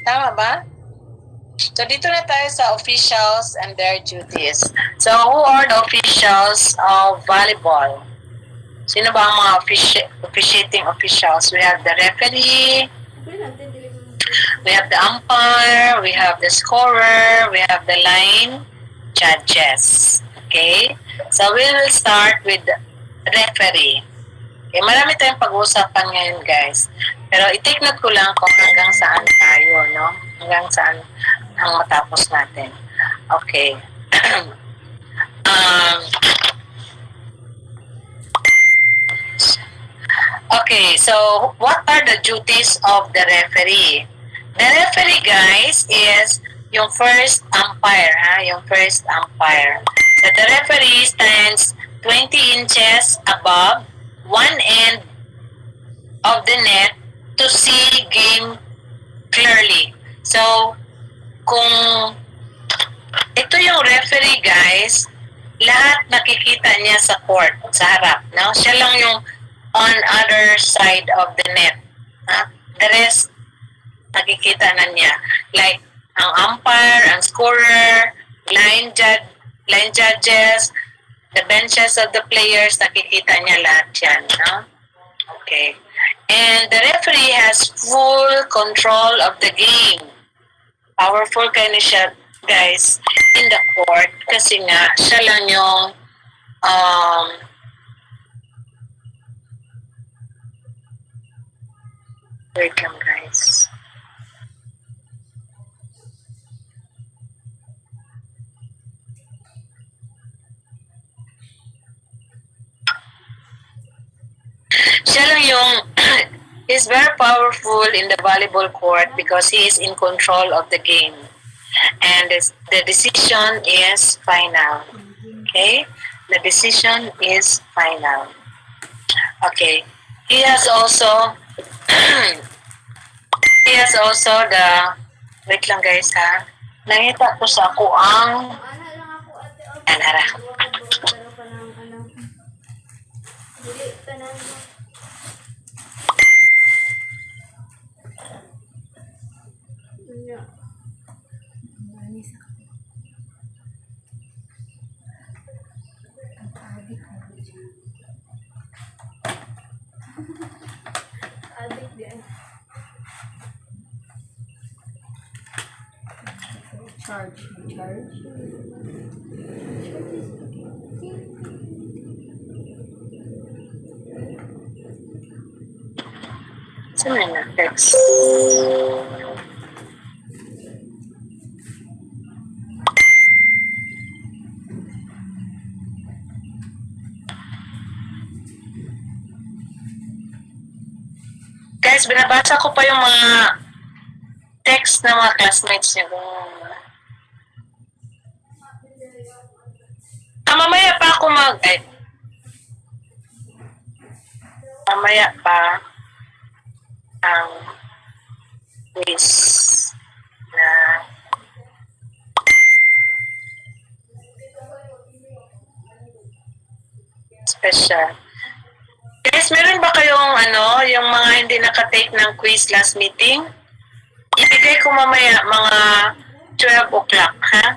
Tama ba? So, dito na tayo sa officials and their duties. So, who are the officials of volleyball? Sino ba ang mga officiating officials? We have the referee, we have the umpire, we have the scorer, we have the line judges. Okay? So, we will start with the referee. Okay, marami tayong pag-uusapan ngayon, guys. Pero i-take note ko lang kung hanggang saan tayo, no? Hanggang saan ang matapos natin. Okay. Okay, so what are the duties of the referee? The referee, guys, is yung first umpire, ha? Yung first umpire. So the referee stands 20 inches above one end of the net to see game clearly. So, kung ito yung referee, guys, lahat nakikita niya sa court, sa harap. No? Siya lang yung on other side of the net. The rest, nakikita na niya. Like, ang umpire, ang scorer, line judges, the benches of the players, nakikita niya lahat yan. No? Okay. And the referee has full control of the game. Powerful kayo na siya, guys, in the court kasi nga, siya lang yung wait lang, guys. Siya lang yung he's very powerful in the volleyball court because he is in control of the game. And the decision is final. Okay? The decision is final. Okay. He has also the wait lang, guys, ha. Nakita ko sa ako ang anara. Charge. Saan na text? Guys, binabasa ko pa yung mga text ng mga classmates niyo. Mamaya pa ako mamaya pa ang quiz na special. Guys, meron ba kayong yung mga hindi nakatake ng quiz last meeting? Ibigay ko mamaya mga 12 o'clock, ha?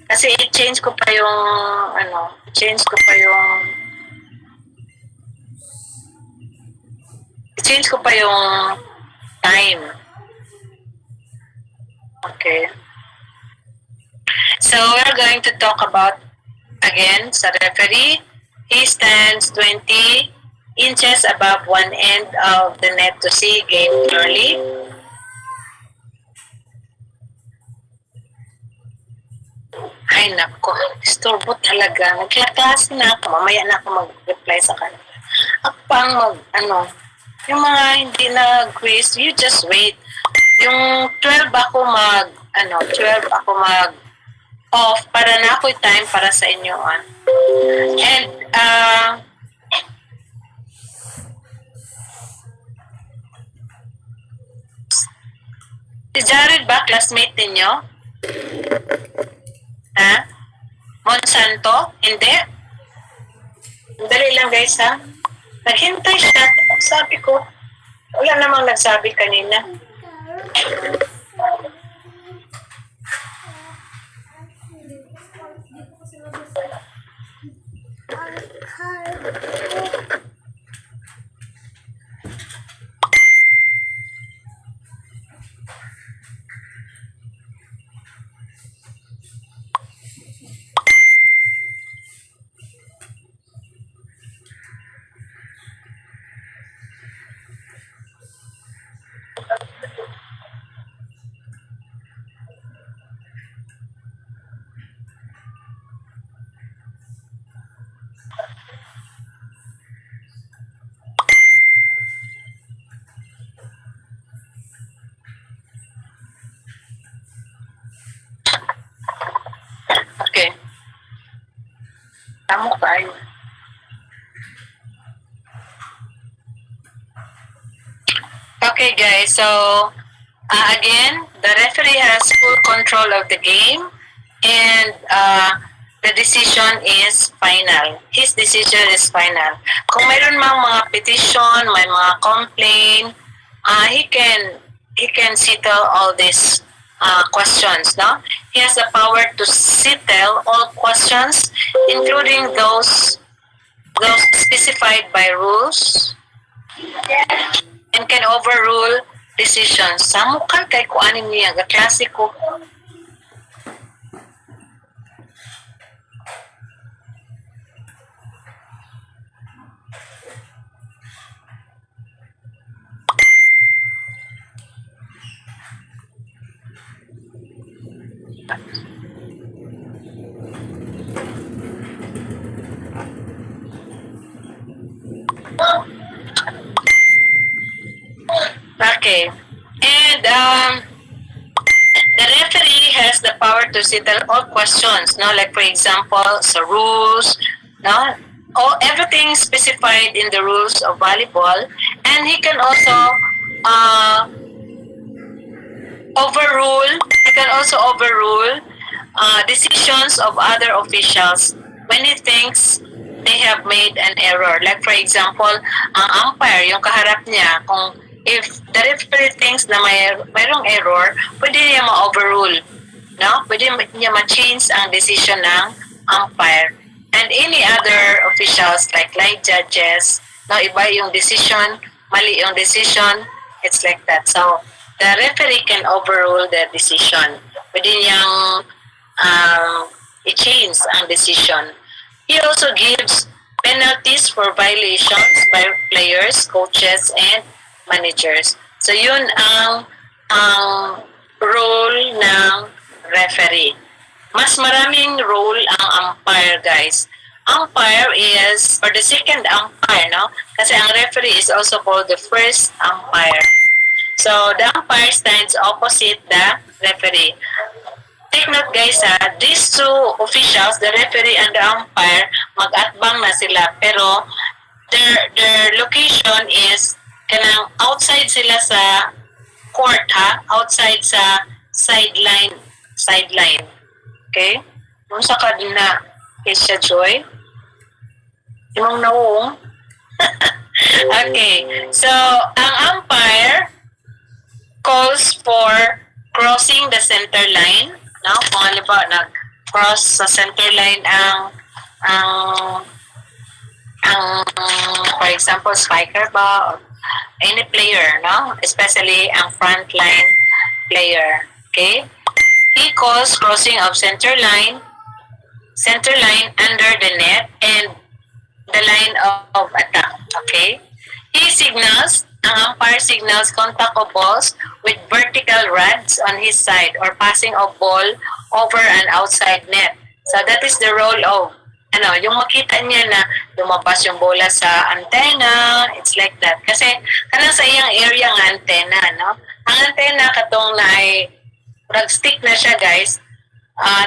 Kasi i-change ko pa yung time. Okay. So we're going to talk about again sa referee. He stands 20 inches above one end of the net to see game clearly. Ay, nako. Istorbo talaga. Nagklaklase na ako. Mamaya na ako mag-reply sa kanila. Ako pang yung mga hindi na-quiz, you just wait. Yung 12 ako off para na ako'y time para sa inyo. And, si Jared ba, classmate ninyo? Ha? Monsanto? Hindi? Dali lang, guys, ha? Naghintay siya. Sabi ko, wala namang nagsabi kanina. Tamo kayo. Okay, guys. So, again, the referee has full control of the game, and the decision is final. His decision is final. Kung mayroon mang mga petition, may mga complaint, he can settle all these questions. No, he has the power to settle all questions, including those specified by rules, and can overrule decisions. Sa mukha kay kuanin niya, klasiko. Okay. And the referee has the power to settle all questions, no? Like for example, sa rules, no? Everything specified in the rules of volleyball, and he can also overrule. He can also overrule decisions of other officials when he thinks they have made an error. Like for example, ang umpire, yung kaharap niya, kung if the referee thinks na mayroong error, pwede niya ma-overrule. No? Pwede niya ma-change ang decision ng umpire. And any other officials like judges, no, iba yung decision, mali yung decision, it's like that. So, the referee can overrule the decision. Pwede niyang i-change ang decision. He also gives penalties for violations by players, coaches, and managers. So yun ang role ng referee. Mas maraming role ang umpire, guys. Umpire is, or the second umpire, no? Kasi ang referee is also called the first umpire. So the umpire stands opposite the referee. Take note, guys, these two officials, the referee and the umpire, mag-atbang na sila. Pero their location is kanang outside sila sa court, ha? Outside sa sideline. Okay? Kung sa ka din na Keisha Joy. Imong nauong. Okay. So, ang umpire calls for crossing the center line. No? Kung halimbawa, nag-cross sa center line ang for example, striker ba, or any player, no? Especially ang frontline player. Okay? He calls crossing of center line under the net and the line of attack. Okay? He signals, ang umpire signals contact of balls with vertical rods on his side or passing of ball over an outside net. So that is the role of yung makita niya na lumabas yung bola sa antena, it's like that. Kasi kanang sa iyang area ng antena, no? Ang antena katong na ay stick na siya, guys.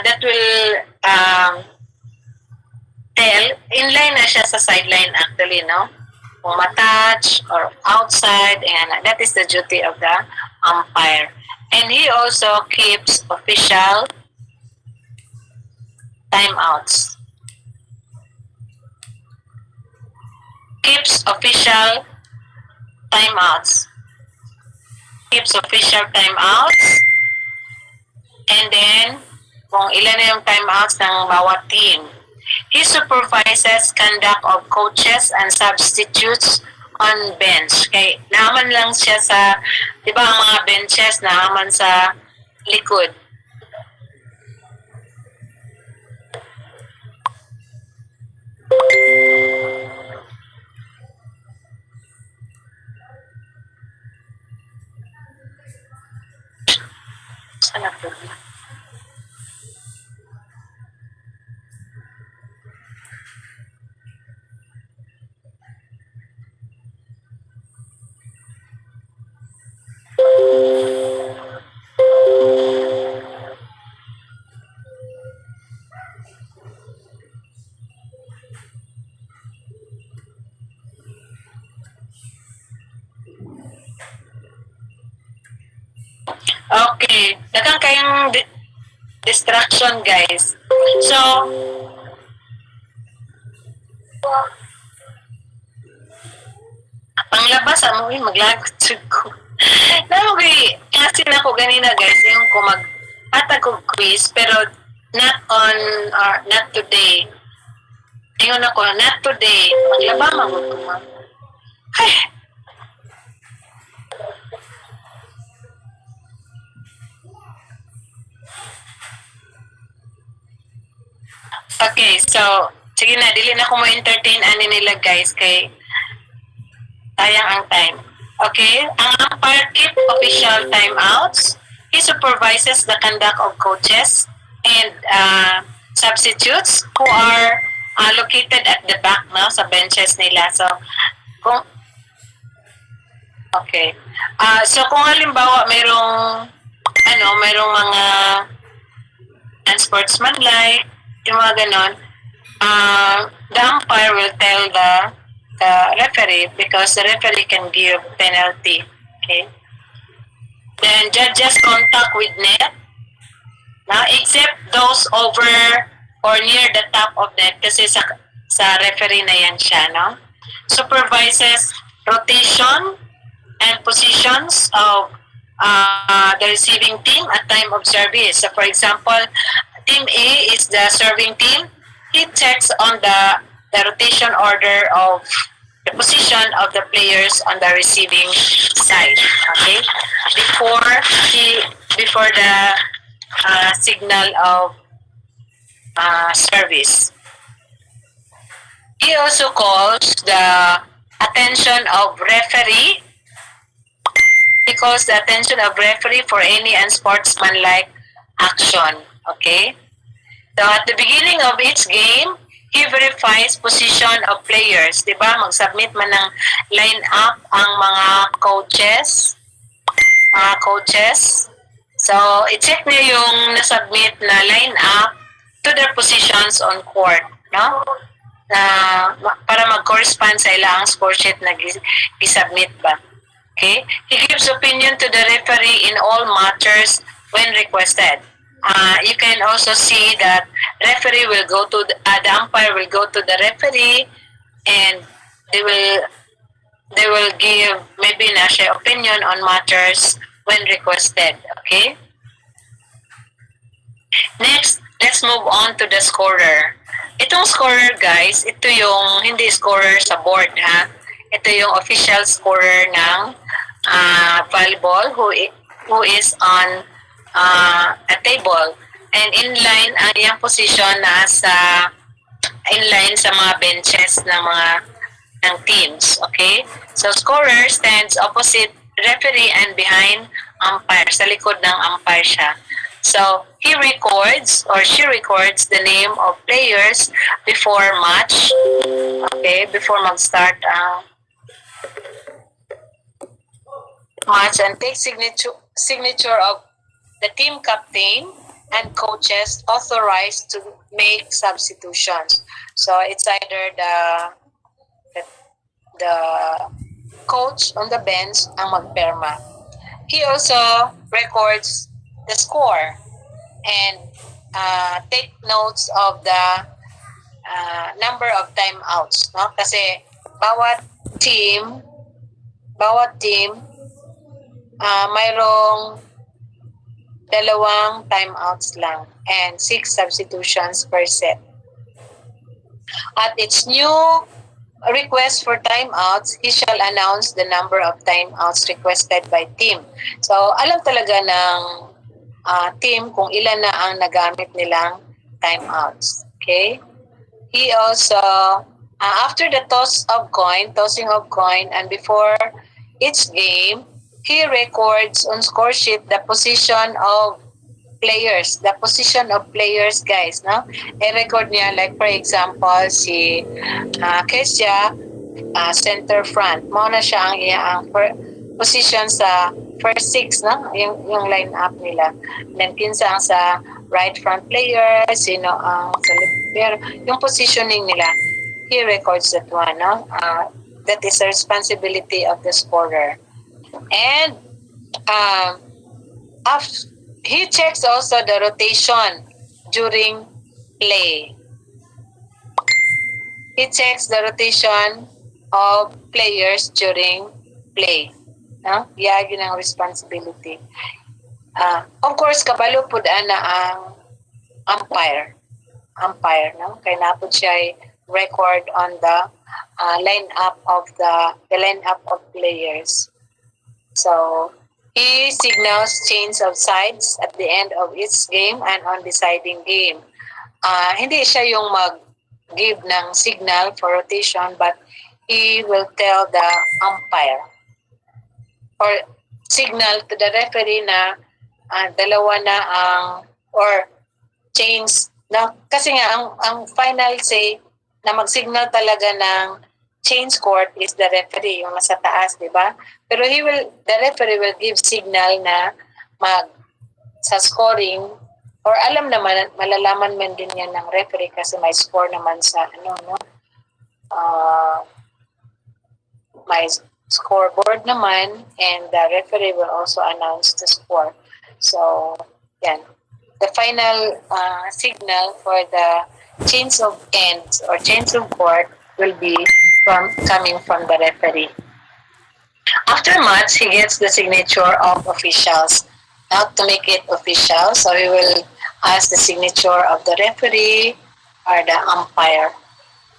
That will tell, inline na siya sa sideline actually, no? Kung matouch or outside, and that is the duty of the umpire. And he also keeps official timeouts. Keeps official timeouts. And then, kung ilan na yung timeouts ng bawat team. He supervises conduct of coaches and substitutes on bench. Kay naaman lang siya sa, di ba ang mga benches naaman sa likod. Sana po. kay daghang kayong distraction, guys. So, panglabas mo maglagot ko. Kasi na ko ganina, guys, yung ko hatag ko quiz, pero not on, or not today. Ingon ako, not today. Maglaba, magod ko. Ay, okay, so, sige na, dili na ko mo-entertain ani nila, guys, kay sayang ang time. Okay? Ang umpire keep official timeouts. He supervises the conduct of coaches and substitutes who are located at the back, no, sa benches nila. So, kung okay. So kung halimbawa mayroong mga unsportsmanlike, yung mga ganon, the umpire will tell the referee because the referee can give penalty. Okay. Then judges contact with net. Now, except those over or near the top of net kasi sa referee na yan siya, no? Supervises rotation and positions of the receiving team at time of service. So, for example, Team A is the serving team. He checks on the rotation order of the position of the players on the receiving side. Okay, before the signal of service. He also calls the attention of referee. He calls the attention of referee for any unsportsmanlike action. Okay? So at the beginning of each game, he verifies position of players. Diba? Mag-submit man ng line up ang mga coaches. So, i-check niya yung nasubmit na line up to their positions on court. No? Para mag-correspond sa ilang score sheet na i-submit ba. Okay? He gives opinion to the referee in all matters when requested. You can also see that referee will go to the umpire will go to the referee and they will give maybe na siya opinion on matters when requested. Okay? Next, let's move on to the scorer. Itong scorer, guys, ito yung hindi scorer sa board, ha? Ito yung official scorer ng volleyball who is on a table. And inline ang iyang position nasa inline sa mga benches ng teams. Okay? So, scorer stands opposite referee and behind umpire. Sa likod ng umpire siya. So, he records or she records the name of players before match. Okay? Before mag-start ang match and takes signature of the team captain and coaches authorized to make substitutions. So it's either the coach on the bench ang magperma. He also records the score and take notes of the number of timeouts, no? Kasi bawat team mayroong 2 timeouts lang and 6 substitutions per set. At its new request for timeouts, he shall announce the number of timeouts requested by team. So, alam talaga ng team kung ilan na ang nagamit nilang timeouts. Okay? He also, after the tossing of coin, and before each game, he records on score sheet the position of players. The position of players, guys, no? I-record niya, like for example, si Kesya, center front. Mauna siya ang iyang position sa first 6, no? Yung line up nila. Then kinsa ang sa right front player, sino ang sa left player, yung positioning nila. He records that one, no? That is the responsibility of the scorer. And he checks also the rotation during play. He checks the rotation of players during play. No? Yeah, yun ang responsibility. Of course, kabalo po na ang umpire. Umpire, no? Kaya na po siya ay record on the lineup of the lineup of players. So, he signals change of sides at the end of each game and on deciding game. Hindi siya yung mag-give ng signal for rotation, but he will tell the umpire or signal to the referee na dalawa na ang or change na kasi nga ang final say na mag-signal talaga ng change court is the referee, yung nasa taas, di ba? Pero the referee will give signal na sa scoring or alam naman, malalaman man din yan ng referee kasi may score naman sa may scoreboard naman and the referee will also announce the score. So, yan. The final signal for the change of ends or change of court will be coming from the referee. After match, he gets the signature of officials. Now, to make it official, so he will ask the signature of the referee or the umpire.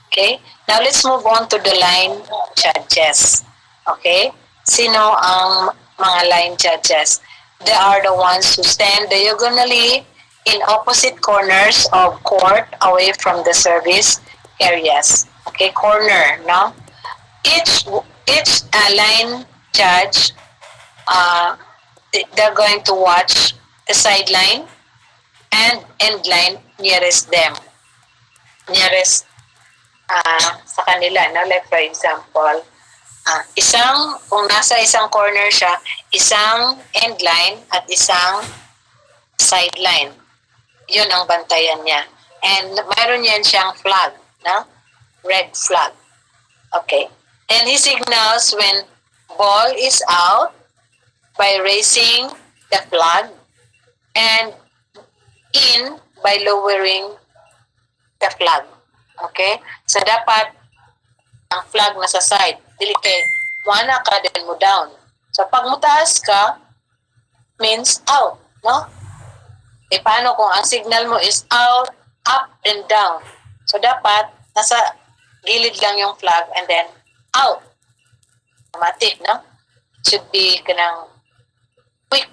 Okay? Now, let's move on to the line judges. Okay? Sino ang mga line judges? They are the ones who stand diagonally in opposite corners of court away from the service areas. Okay, corner, no? Each line judge, they're going to watch the sideline and end line nearest them. Nearest sa kanila, no? Like for example, kung nasa isang corner siya, isang end line at isang sideline. Yun ang bantayan niya. And mayroon yan siyang flag, no? Red flag. Okay. And he signals when ball is out by raising the flag and in by lowering the flag. Okay? So dapat ang flag nasa side. Dili kay muana ka din mo down. So pag mutaas ka means out, no? E paano kung ang signal mo is out, up and down? So dapat nasa gilid lang yung flag and then out. Automatic, no? It should be kanang quick,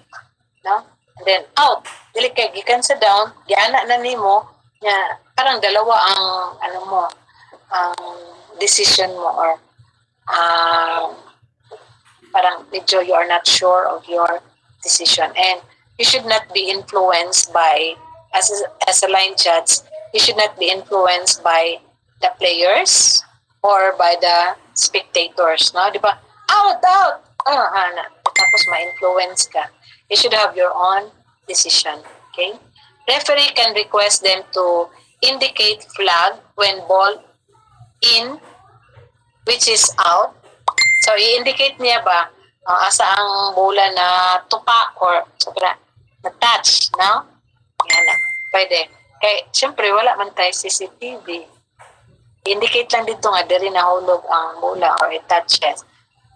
no? And then out. Dili kay gikan sa down, giana na nimo nya parang dalawa ang ang decision mo or parang medyo you are not sure of your decision and you should not be influenced by as a line judge, you should not be influenced by the players or by the spectators, no? Di ba? Out! Tapos ma-influence ka. You should have your own decision, okay? Referee can request them to indicate flag when ball in, which is out. So, i-indicate niya ba asa ang bola na tupa or na-touch, no? Yan na. Pwede. Kaya, syempre, wala man tayo CCTV. Indicate lang dito nga, diri nahulog ang bola or i-touches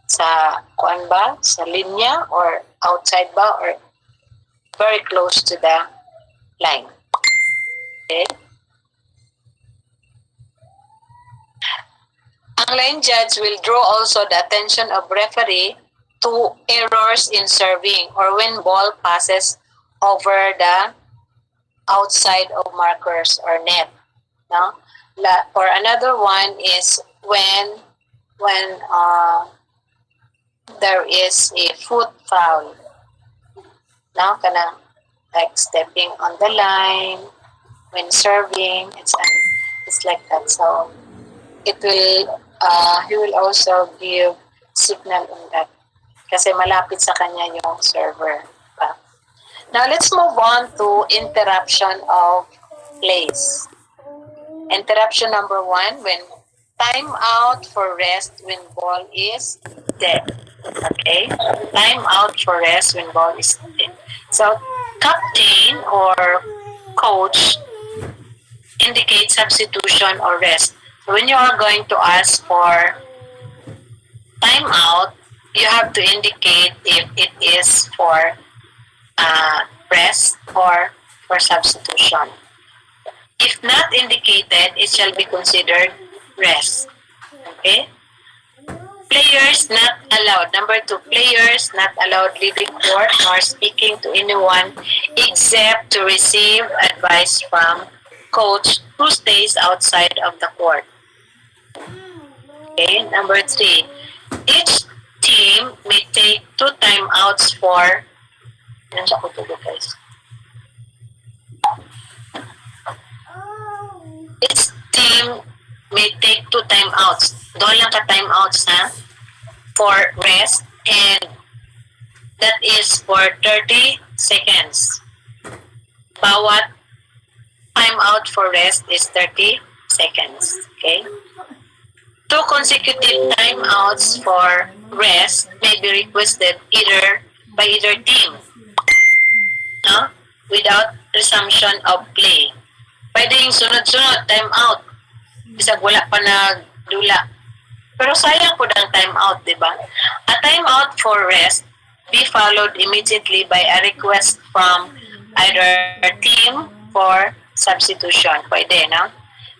sa kuan ba, sa linya or outside ba or very close to the line. Okay? Ang line judge will draw also the attention of referee to errors in serving or when ball passes over the outside of markers or net. No? Or another one is when there is a foot foul. No? Kanang like stepping on the line when serving. It's like that. So it will he will also give signal on that kasi malapit sa kanya yung server. Now let's move on to interruption of plays. Interruption number 1, when time out for rest when ball is dead. Okay? Time out for rest when ball is dead. So, captain or coach indicate substitution or rest. So when you are going to ask for timeout, you have to indicate if it is for rest or for substitution. If not indicated, it shall be considered rest. Okay? Players not allowed. Number 2, players not allowed leaving court nor speaking to anyone except to receive advice from coach who stays outside of the court. Okay, number 3, each team may take 2 timeouts for guys. Each team may take 2 timeouts. Doon lang ka timeouts ha for rest, and that is for 30 seconds. Bawat timeout for rest is 30 seconds. Okay? 2 consecutive timeouts for rest may be requested by either team, no? Without resumption of play. Pwede yung sunod-sunod, timeout. Bisag wala pa nagdula. Pero sayang po ng timeout, di ba? A timeout for rest be followed immediately by a request from either team for substitution. Pwede, no?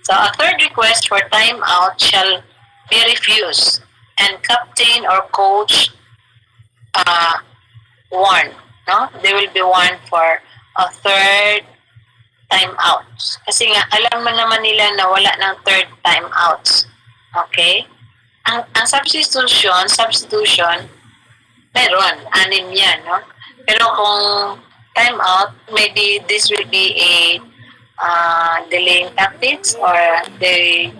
So, a third request for timeout shall be refused, and captain or coach warned. No? They will be warned for a third timeouts. Kasi nga, alam mo naman nila na wala ng third timeouts. Okay? Ang substitution, meron. 6 yan, no? Pero kung timeout, maybe this will be a delaying tactics, or they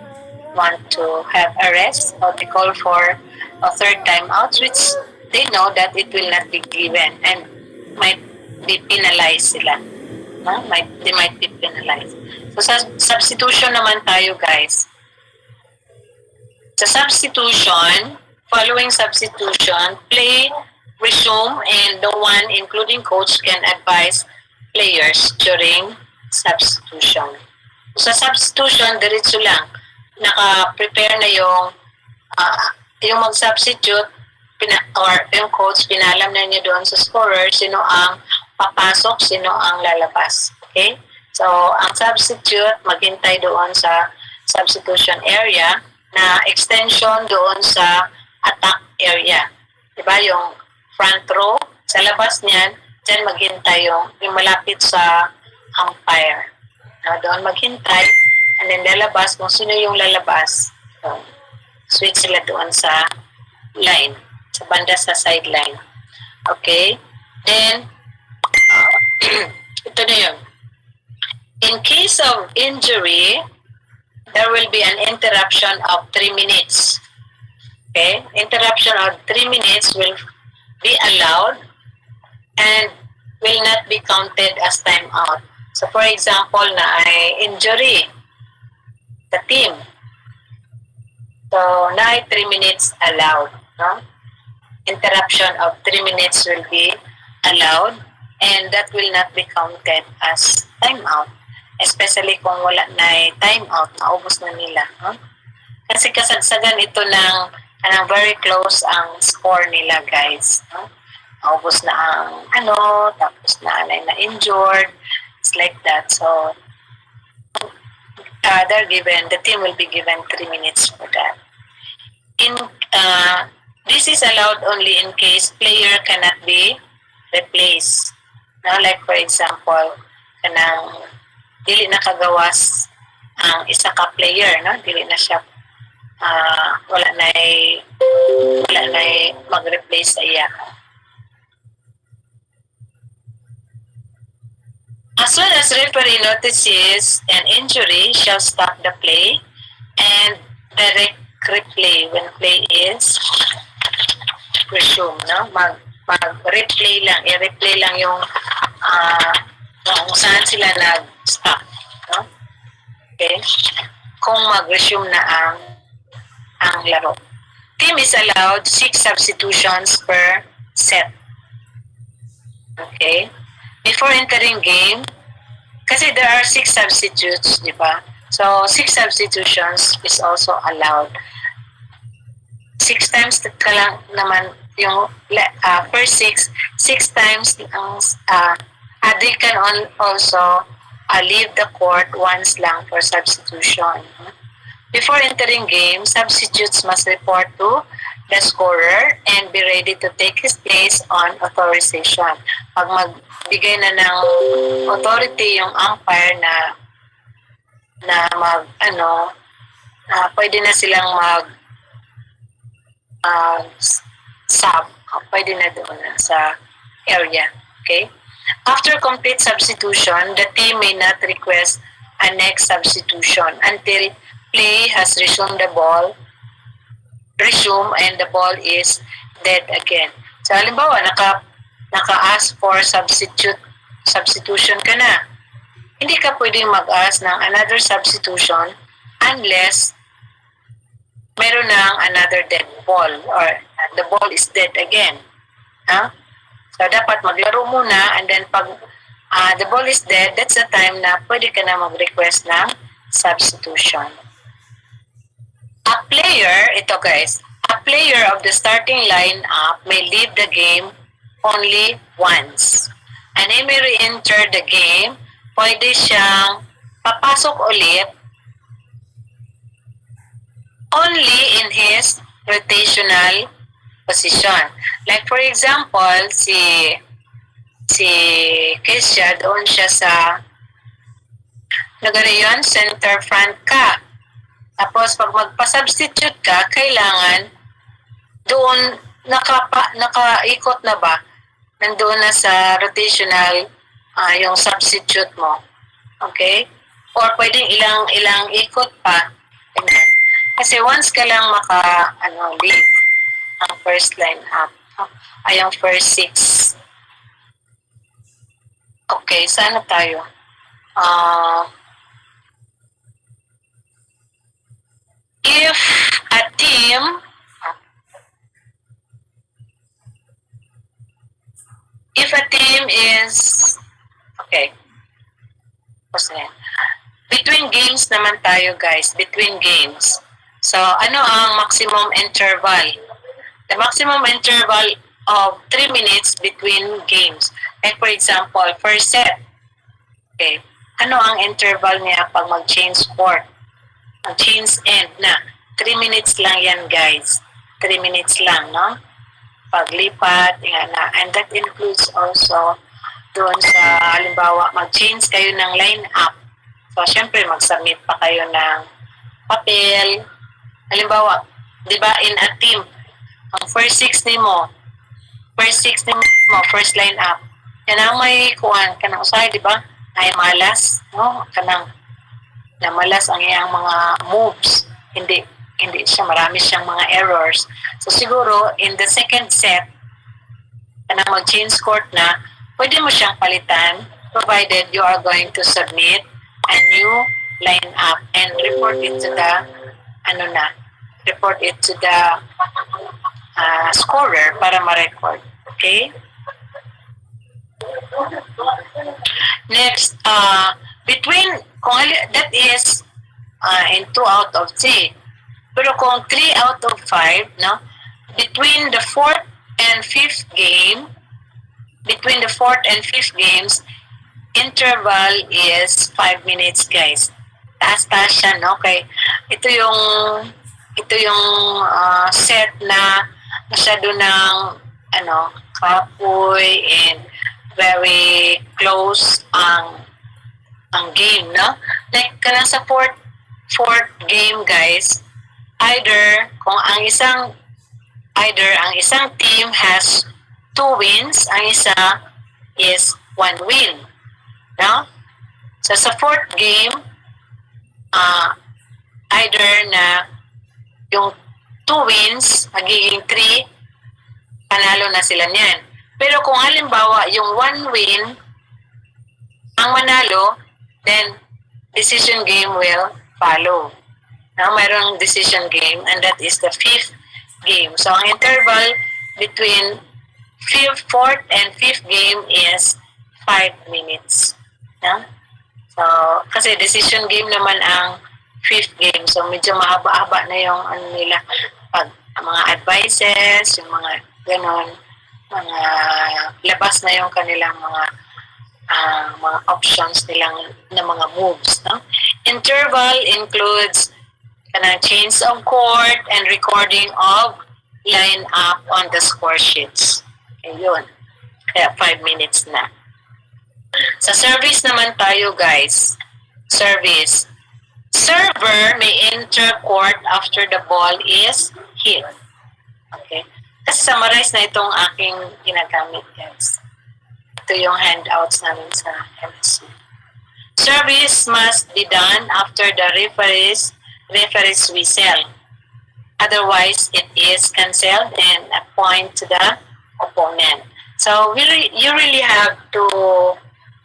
want to have a rest, or they call for a third timeout, which they know that it will not be given and might be penalized sila. No? They might be penalized. So, sa substitution naman tayo, guys. Sa substitution, following substitution, play, resume, and no one, including coach, can advise players during substitution. Sa substitution, diretso lang. Naka-prepare na yung mag-substitute, or yung coach, pinalam na niya doon sa scorer, sino ang papasok, sino ang lalabas. Okay? So, ang substitute, maghintay doon sa substitution area na extension doon sa attack area. Diba? Yung front row, sa labas niyan, dyan maghintay yung malapit sa umpire. No, doon maghintay, and then lalabas kung sino yung lalabas. So, switch sila doon sa line, sa banda sa sideline. Okay? Then, ito na yun. In case of injury, there will be an interruption of 3 minutes. Okay? Interruption of 3 minutes will be allowed and will not be counted as timeout. So, for example, na ay injury sa team. So, na ay 3 minutes allowed. No? Interruption of 3 minutes will be allowed, and that will not be counted as timeout. Especially kung wala na timeout, naubos na nila. No? Kasi kasagsagan ito ng very close ang score nila, guys. No? Naubos na ang tapos na injured. It's like that. So, the team will be given 3 minutes for that. This is allowed only in case player cannot be replaced. No? Like for example, kanang dili na kagawas ang isa ka player, no? Dili na siya wala na mag-replace sa iya. As soon as referee notices an injury, shall stop the play and direct replay when play is resume, no? Mag-replay lang, i-replay lang yung kung saan sila nag-stop, no? Okay? Kung mag-resume na ang laro. Team is allowed 6 substitutions per set. Okay? before entering game, kasi there are 6 substitutes, di ba? So, 6 substitutions is also allowed. 6 times ka lang naman yung first 6 times ang they can also leave the court once lang for substitution. Before entering game, substitutes must report to the scorer and be ready to take his place on authorization. Pag magbigay na ng authority yung umpire na pwede na silang sub, pwede na doon sa area. Okay? After complete substitution, the team may not request a next substitution until play has resumed and the ball is dead again. So, halimbawa, naka-ask for substitution ka na. Hindi ka pwedeng mag-ask ng another substitution unless meron ng another dead ball or the ball is dead again. So, dapat maglaro muna and then pag the ball is dead, that's the time na pwede ka na mag-request ng substitution. A player of the starting lineup may leave the game only once. And he may re-enter the game, pwede siyang papasok ulit only in his rotational position. Like for example, si Kesha, doon siya sa nagarayon, center front ka. Tapos pag magpa-substitute ka, kailangan doon nakaikot na ba? Nandoon na sa rotational yung substitute mo. Okay? Or pwedeng ilang ikot pa. Ganyan. Kasi once ka lang leave ang first line up. Ay, ang first 6. Okay, saan na tayo? If a team is between games naman tayo, guys, between games. So, ano ang maximum interval? The maximum interval of 3 minutes between games. Like for example, first set. Okay. Ano ang interval niya pag mag-change court? Mag-change end na. 3 minutes lang yan, guys. 3 minutes lang, no? Paglipat, yan na. And that includes also doon sa, halimbawa, mag-change kayo ng line-up. So, syempre, mag-submit pa kayo ng papel. Halimbawa, di ba, in a team, ang first 6 mo, first line-up. Yan ang may kuhan ka ng usay, di ba? Ay malas, no? Kanang namalas ang iyang mga moves. Hindi siya, marami siyang mga errors. So siguro, in the second set, kanang mag-change court na, pwede mo siyang palitan provided you are going to submit a new line-up and report it to the scorer para ma-record. Okay? Next, that is in 2 out of 3. Pero kung 3 out of 5, no? Between the 4th and 5th games, interval is 5 minutes, guys. Taas-taas siya, no? Okay. Ito yung set na masyado ng kapoy and very close ang game, no? Like kanang sa fourth game, guys, either ang isang team has 2 wins, ang isa is 1 win, no? So sa fourth game, either na yung 2 wins magiging 3, panalo na sila niyan. Pero kung halimbawa yung 1 win ang manalo, then decision game will follow. Now, mayroong decision game and that is the 5th game. So, ang interval between 4th and 5th game is 5 minutes. No? So, kasi decision game naman ang 5th game. So, medyo mahaba-haba na yung ano nila, pag mga advices, yung mga ganon, mga labas na yung kanilang mga options nilang na mga moves. No? Interval includes change of court and recording of line up on the score sheets. Ayun. Kaya 5 minutes na. Sa service naman tayo, guys. Service. Server may enter court after the ball is hit. Okay? Kasi summarize na itong aking ginagamit, guys. Ito yung handouts namin sa MC. Service must be done after the referee's whistle. Otherwise, it is cancelled and a point to the opponent. So, you really have to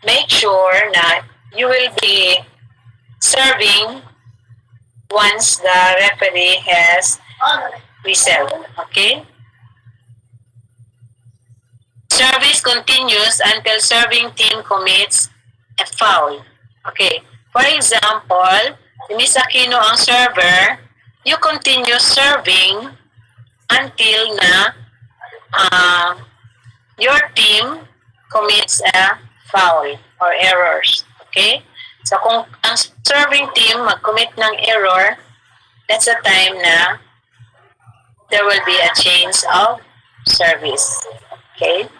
make sure that you will be serving once the referee has whistled. Okay? Service continues until serving team commits a foul. Okay. For example, si Miss Aquino ang server, you continue serving until na your team commits a foul or errors. Okay? So, kung ang serving team mag-commit ng error, that's the time na there will be a change of service. Okay?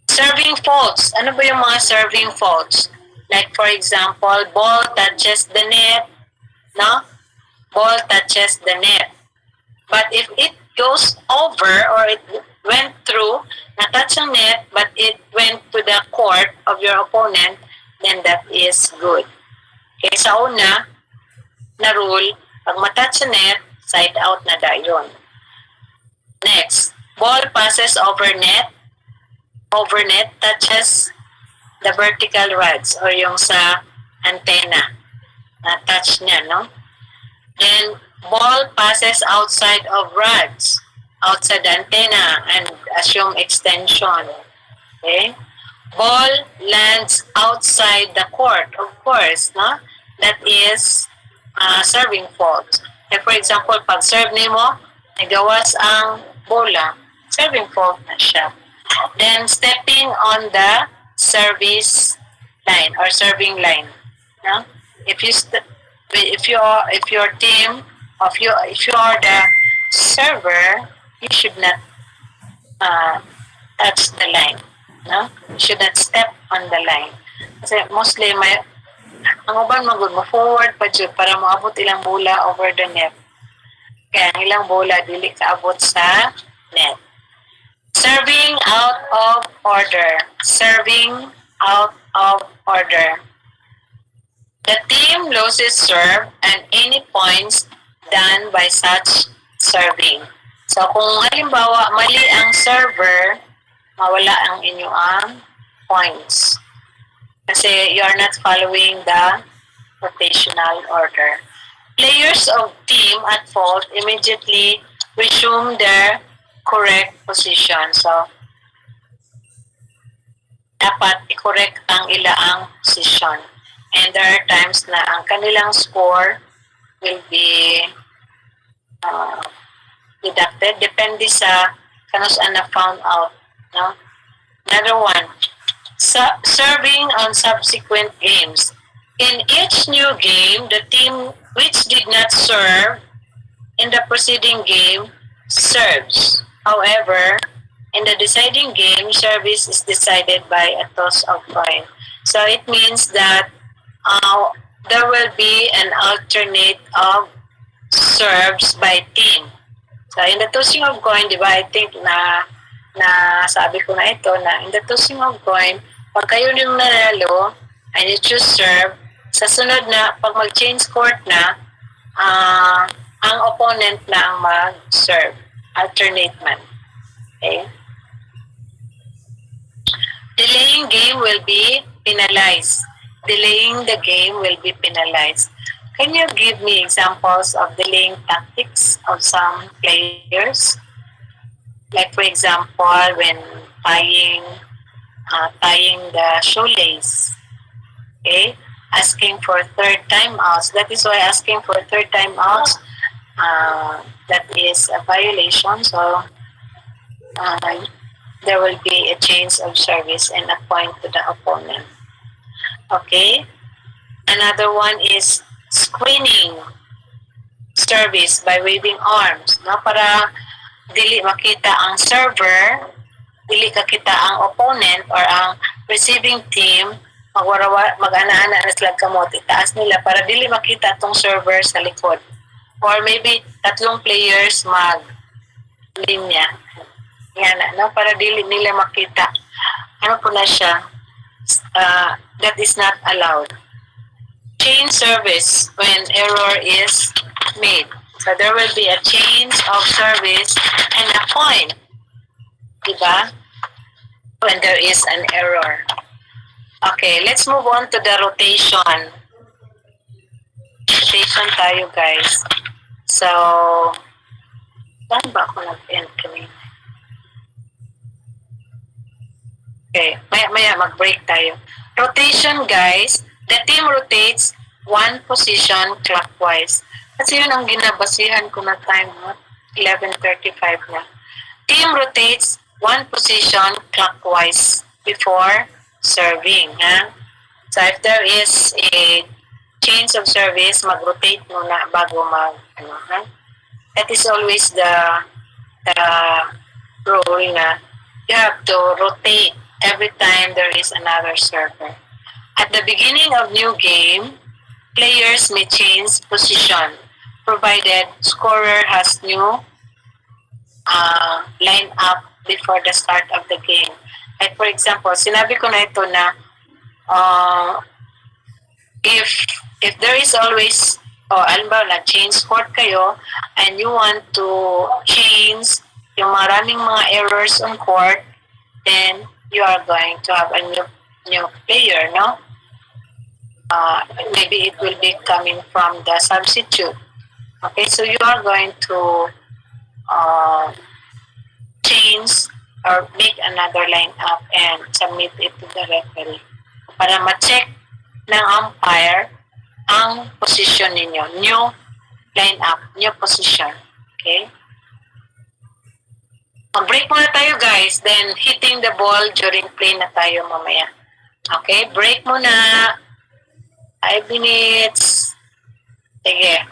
Serving faults. Ano ba yung mga serving faults? Like, for example, ball touches the net. No? Ball touches the net. But if it goes over or it went through, na-touch ang net, but it went to the court of your opponent, then that is good. Okay, sa una na rule, pag matouch ang net, side out na dayon. Next, ball passes over net touches the vertical rods or yung sa antenna. Na-touch niya, no? Then, ball passes outside of rods, outside the antenna, and assume extension. Okay? Ball lands outside the court, of course, no? That is serving fault. Like for example, pag serve nimo, nagawas ang bola, serving fault na siya. Then, stepping on the service line or serving line. No? If you are the server, you should not touch the line. No? You should not step on the line. Kasi mostly ang uban magud mo forward pa jud para maabot ilang bola over the net. Kaya ang ilang bola dili kaabot sa net. Serving out of order. Serving out of order. The team loses serve and any points done by such serving. So kung halimbawa mali ang server, mawala ang inyong points. Kasi you are not following the rotational order. Players of team at fault immediately resume their correct position. So, dapat i-correct ang ilaang position. And there are times na ang kanilang score will be deducted. Depende sa kanus-an na found out. No? Another one, serving on subsequent games. In each new game, the team which did not serve in the preceding game serves. However, in the deciding game, service is decided by a toss of coin. So it means that there will be an alternate of serves by team. So in the tossing of coin, di ba, I think na sabi ko na ito na in the tossing of coin, pag kayo yung nanalo and you choose serve, sa sunod na, pag mag-change court na, ang opponent na ang mag-serve. Alternate man. Okay? Delaying game will be penalized. Delaying the game will be penalized. Can you give me examples of delaying tactics of some players? Like for example, when buying tying the shoelace. Okay? Asking for third timeouts. That is why asking for third timeouts, that is a violation. So, there will be a change of service and a point to the opponent. Okay? Another one is screening service by waving arms. No? Para dili makita ang server, dili kakita ang opponent or ang receiving team, mag-ana-ana na sila kamot, itaas nila para dili makita tong server sa likod. Or maybe tatlong players mag-linya. Yan na, no? Para dili nila makita. Ano po na siya? That is not allowed. Change service when error is made. So there will be a change of service and a point. Diba? When there is an error. Okay, let's move on to the rotation. Rotation tayo, guys. So, saan ba ako nag-end kanina? Okay, maya mag-break tayo. Rotation, guys. The team rotates one position clockwise. Kasi yun ang ginabasihan ko na time, 11:35 na. Team rotates one position clockwise before serving. Ha? So if there is a change of service, mag-rotate muna bago ha? That is always the rule na you have to rotate every time there is another server. At the beginning of new game, players may change position provided scorer has new line up before the start of the game. Like for example, sinabi ko na ito na if there is always alimbawa na change court kayo and you want to change yung maraming mga errors on court, then you are going to have a new player, no? Maybe it will be coming from the substitute. Okay, so you are going to change or make another lineup and submit it to the referee para ma-check ng umpire ang position ninyo. New lineup, new position. Okay? Mag-break muna tayo, guys. Then, hitting the ball during play na tayo mamaya. Okay? Break muna. 5 minutes. Sige.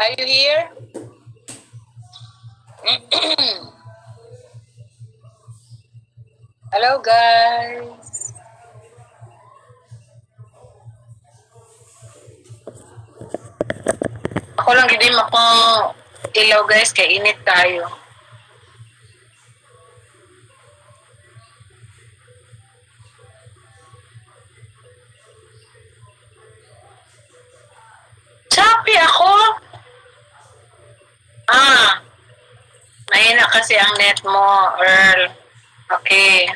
Are you here? Hello, guys. Ako lang hindi makong ilaw, guys, kay init tayo. Choppy ako? Mahina kasi ang net mo, Earl. Okay.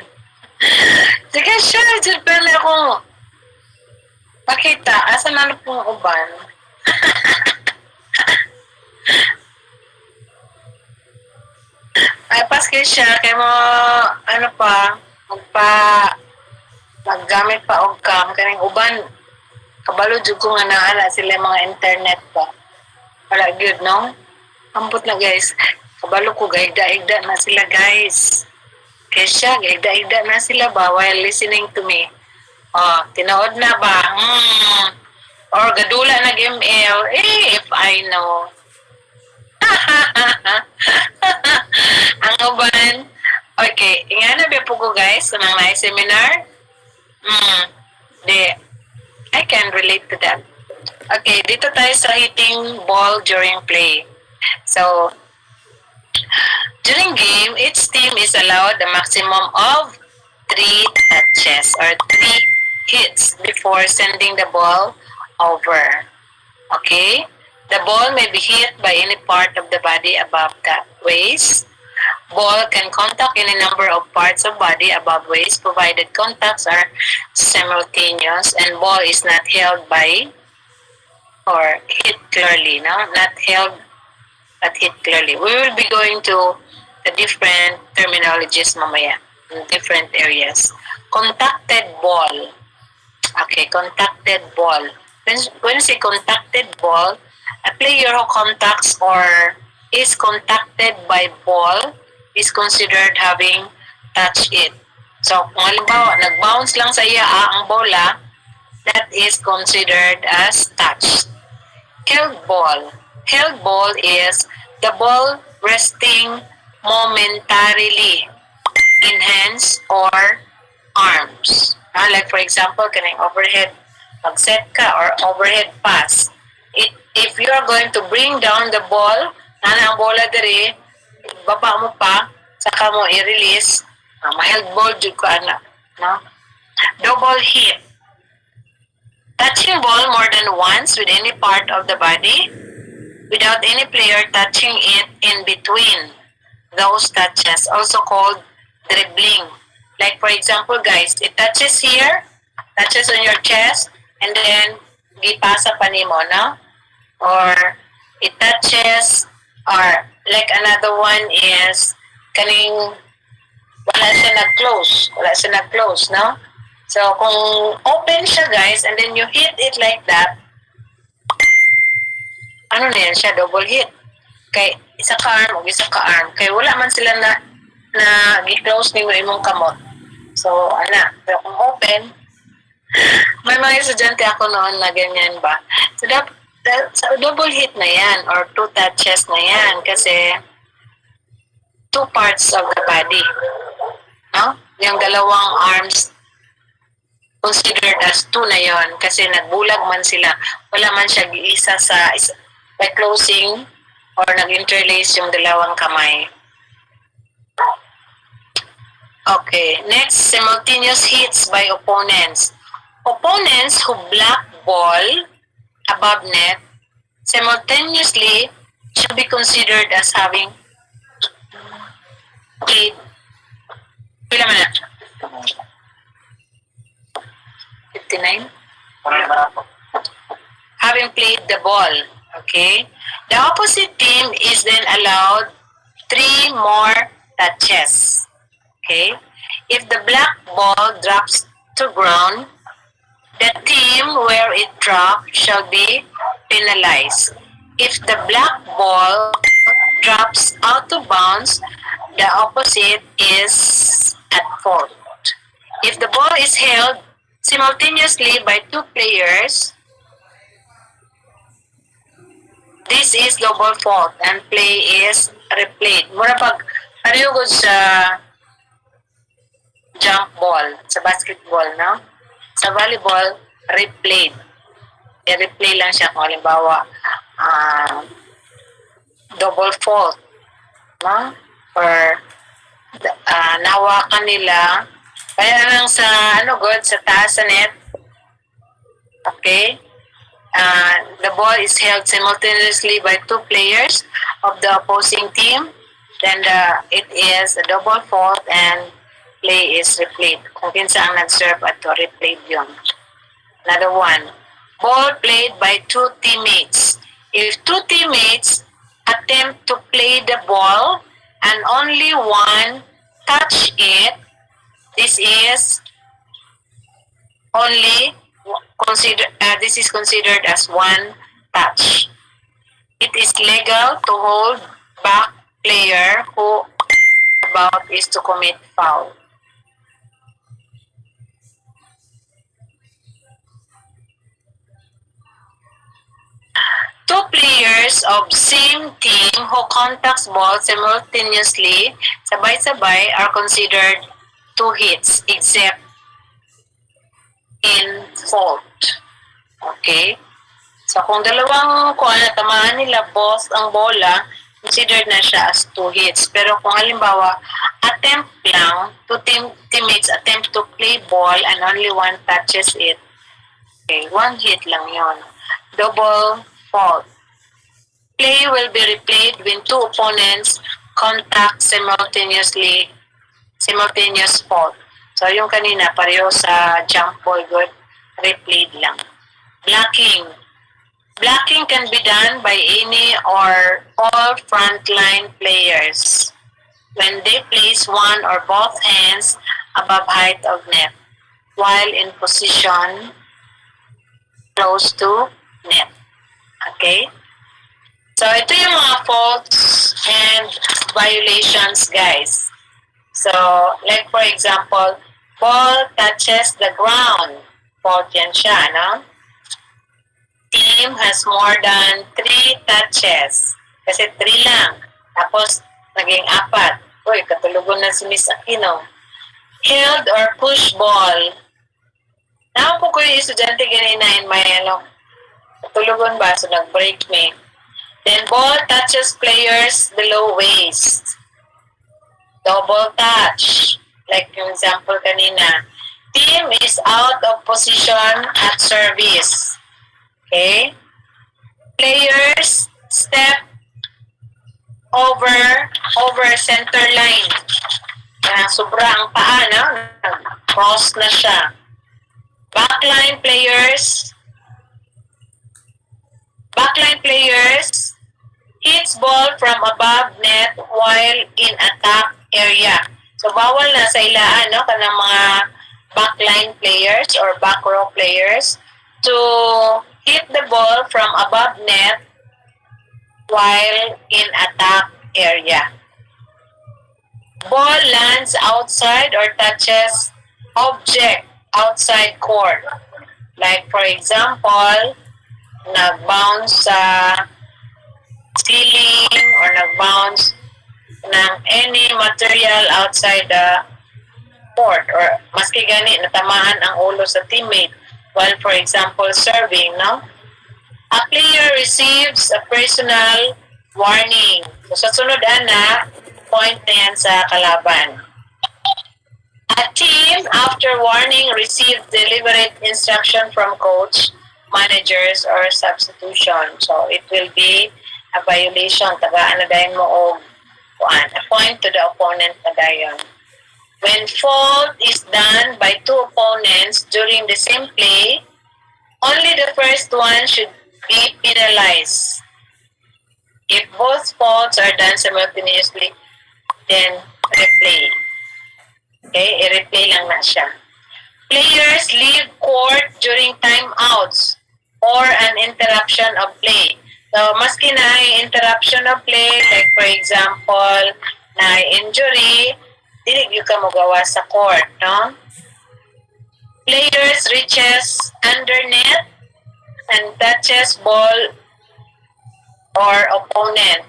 Sige siya, dyan pala akong pakita. Asa na pong uban? Ay, paske siya. Kaya mo, ano pa, maggamit pa og cam. Kaning uban, kabalo jud ko nga naala sila mga internet pa. Wala good, no? Ambot na, guys. Kabalo ko, gaigda-igda na sila, guys. Kaya siya, gaigda-igda na sila ba while listening to me. Oh, tinood na ba? Or gadula nag-ML. If I know. Ang uban. Okay, nga na ba po ko, guys, sa mga seminar? I can relate to that. Okay, dito tayo sa hitting ball during play. So, during game, each team is allowed a maximum of 3 touches or 3 hits before sending the ball over. Okay? The ball may be hit by any part of the body above the waist. Ball can contact any number of parts of body above waist provided contacts are simultaneous and ball is not held by or hit clearly. No? Not held but hit clearly. We will be going to the different terminologies mamaya in different areas. Contacted ball. Okay, contacted ball. When you say contacted ball, a player who contacts or is contacted by ball is considered having touched it. So, kung halimbawa, nag-bounce lang sa iya ang bola, that is considered as touched. Held ball. Held ball is the ball resting momentarily in hands or arms. Like for example, kaning overhead mag-set ka or overhead pass. If you are going to bring down the ball, ang bola diri, baba mo pa, saka mo i-release, ma-held ball jud ko ana, no? Double hit. Touching ball more than once with any part of the body without any player touching it in between those touches, also called dribbling. Like for example, guys, it touches here, touches on your chest, and then gipasa pa nimo, no? Or it touches, or like another one is kaning wala siya nag-close, no? So kung open siya, guys, and then you hit it like that, ano na yan siya, double hit. Kay isa ka arm o isa ka arm. Kay wala man sila na gi-close ni mo imong kamot. So, pero kung open, may mga estudyante ako noon na ganyan ba. So, double hit na yan or 2 touches na yan kasi 2 parts of the body. No? Yung dalawang arms considered as 2 na yon kasi nagbulag man sila. Wala man siya giisa by closing or nag-interlace yung dalawang kamay. Okay, next, simultaneous hits by opponents. Opponents who block ball above net simultaneously should be considered as having played. Pila man na? 59? Having played the ball. Okay? The opposite team is then allowed 3 more touches. Okay? If the black ball drops to ground, the team where it dropped shall be penalized. If the black ball drops out of bounds, the opposite is at fault. If the ball is held simultaneously by 2 players, this is double fault and play is replayed. Mura pag pareho gud sa jump ball, sa basketball, no? Sa volleyball, replayed. I-replay lang siya kung halimbawa double fault, no? Or nawakan nila kaya lang sa sa taas sa net. Okay? The ball is held simultaneously by two players of the opposing team. Then it is a double fault and play is replayed. Kung kinsa ang nag-serve at to replayed yun. Another one. Ball played by two teammates. If two teammates attempt to play the ball and only one touch it, this is considered as one touch. It is legal to hold back player who about is to commit foul. Two players of same team who contacts ball simultaneously, sabay-sabay, are considered two hits except in fault. Okay? So, kung dalawang tamaan nila both ang bola, considered na siya as two hits. Pero kung halimbawa, attempt lang, two teammates attempt to play ball and only one touches it, okay, one hit lang yon. Double fault. Play will be replayed when two opponents contact simultaneous fault. So, yung kanina, pareho sa jump ball, good, replayed lang. Blocking. Blocking can be done by any or all frontline players when they place one or both hands above height of net while in position close to net. Okay? So, ito yung mga faults and violations, guys. So, like for example, ball touches the ground. Fault yan siya, no? Team has more than 3 touches. Kasi 3 lang. Tapos, naging 4. Uy, katulugon na si Miss Aquino. Held or push ball. Naman po ko yung estudyante ganina in my, katulugon ba? So, nag-break me. Then, ball touches players below waist. Double touch. Like yung example kanina. Team is out of position at service. Okay? Players step over center line. Sobra ang paa, no? Cross na siya. Backline players hits ball from above net while in attack area. So, bawal na sa ilaan, no? Kanang mga backline players or back row players to hit the ball from above net while in attack area. Ball lands outside or touches object outside court. Like, for example, nag-bounce sa ceiling or nag-bounce ng any material outside the court or maski gani natamaan ang ulo sa teammate while for example serving, no? A player receives a personal warning. So sa sunod ana, point na yan sa kalaban. A team after warning receives deliberate instruction from coach, managers, or substitution. So it will be a violation. Tagaan na dahil mo o a point to the opponent na dayon. When fault is done by two opponents during the same play, only the first one should be penalized. If both faults are done simultaneously, then replay. Okay, i-replay lang na siya. Players leave court during timeouts or an interruption of play. So, maski na interruption of play, like for example, na injury, dili gyud ka magawa sa court, no? Players reaches under net and touches ball or opponent.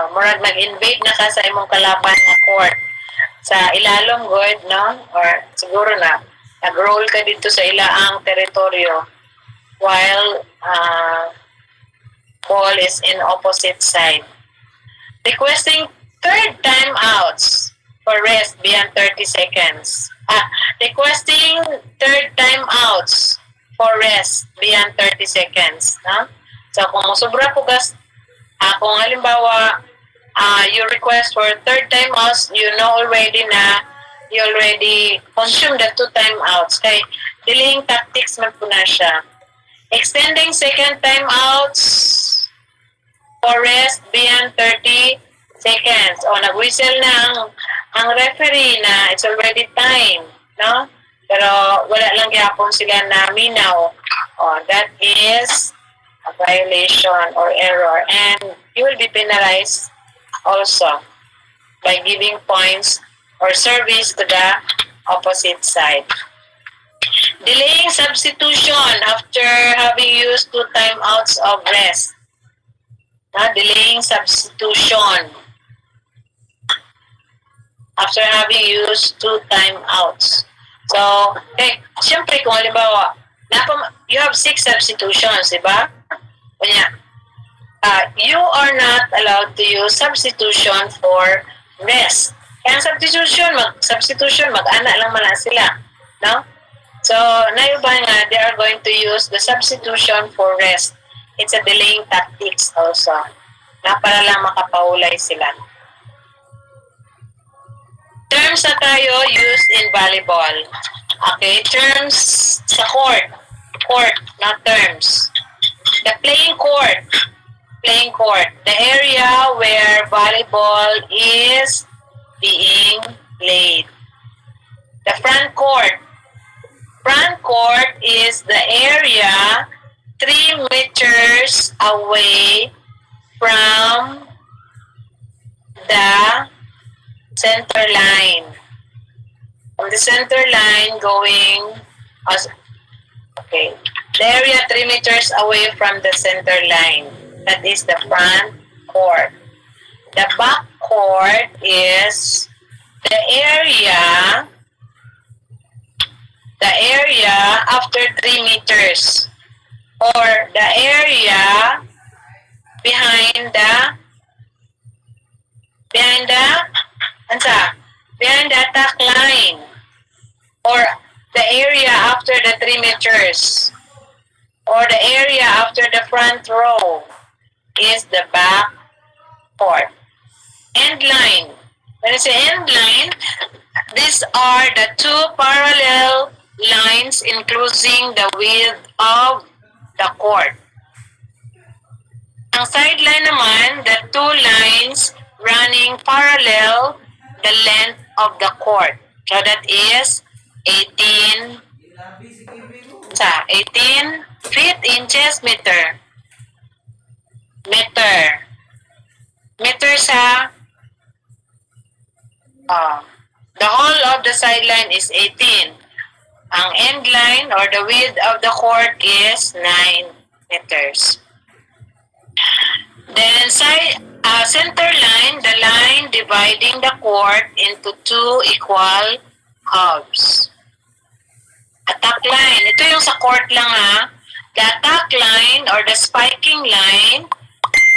Murag nag-invade na ka sa imong kalaban nga court. Sa ilalom good, no? Or siguro na nag-roll ka dito sa ilaang teritoryo while ball is in opposite side. Requesting third time outs for rest beyond 30 seconds. Requesting third time outs for rest beyond 30 seconds. No? So kung sobra po kung halimbawa you request for third time outs, you know already na you already consumed the 2 time outs. Kay delaying tactics man po na siya. Extending second time outs for rest beyond 30 seconds. O nag-whistle na ang referee na it's already time, no? Pero wala lang gyapon sila na minaw. That is a violation or error, and you will be penalized also by giving points or service to the opposite side. Delaying substitution after having used 2 timeouts of rest. Delaying substitution after having used 2 timeouts. So, siyempre kung halimbawa, you have 6 substitutions, diba? You are not allowed to use substitution for rest. Kaya substitution, mag-ana lang man sila. No? So, naiba nga, they are going to use the substitution for rest. It's a delaying tactics also. Para lang makapahulay sila. Terms na tayo used in volleyball. Okay, terms sa court. Court, not terms. The playing court. Playing court. The area where volleyball is being played. The front court. Front court is the area 3 meters away from the center line. From the center line going, the area 3 meters away from the center line. That is the front court. The back court is the area after 3 meters, or the area behind the attack line, or the area after the 3 meters, or the area after the front row is the back court. End line. When I say end line, these are the 2 parallel lines enclosing the width of the court. Ang sideline naman, the 2 lines running parallel the length of the court. So that is 18 feet, inches, meter. Meter sa the whole of the sideline is 18. Ang end line or the width of the court is 9 meters. Then center line, the line dividing the court into 2 equal halves. Attack line, ito yung sa court lang ha. The attack line or the spiking line,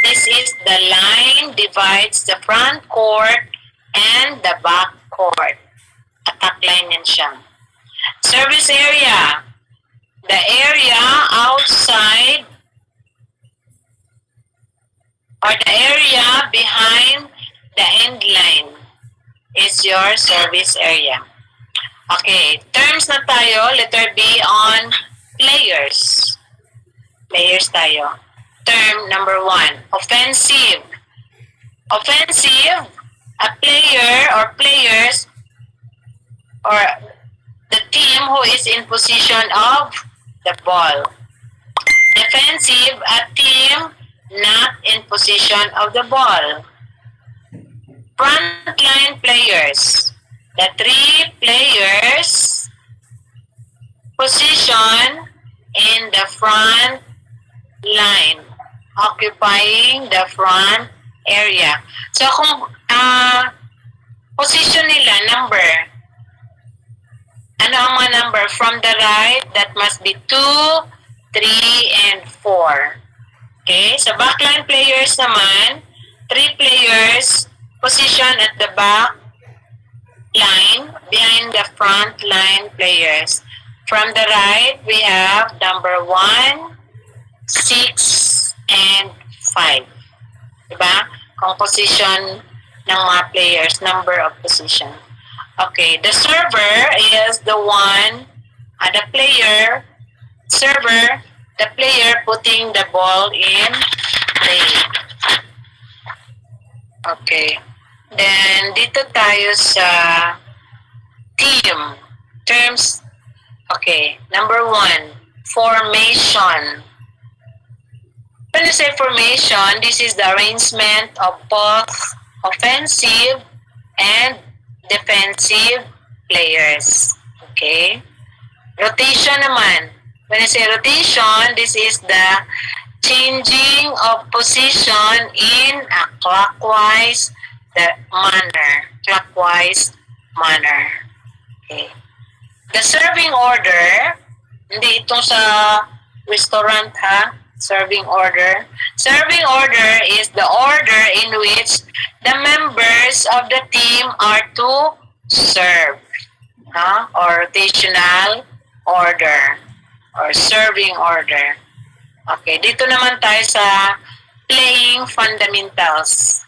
this is the line divides the front court and the back court. Attack line yan siya. Service area, the area outside or the area behind the end line is your service area. Okay, terms na tayo, letter B on players. Players tayo. Term number 1, offensive. Offensive, a player or players or the team who is in position of the ball. Defensive, a team not in position of the ball. Frontline players, the 3 players position in the front line. occupying the front area. So kung position nila, number, ano ang mga number? From the right, that must be 2, 3, and 4. Okay, so backline players naman, 3 players position at the back line behind the front line players. From the right, we have number 1, 6, and 5. Diba? Composition ng mga players, number of position. Okay, the server is the one, the player putting the ball in play. Okay. Then, dito tayo sa team. Terms. Okay. Number 1, formation. When you say formation, this is the arrangement of both offensive and defensive players. Okay? Rotation naman. When you say rotation, this is the changing of position in a clockwise manner. Okay. The serving order, hindi itong sa restaurant ha, serving order. Serving order is the order in which the members of the team are to serve. Or rotational order. Or serving order. Okay, dito naman tayo sa playing fundamentals.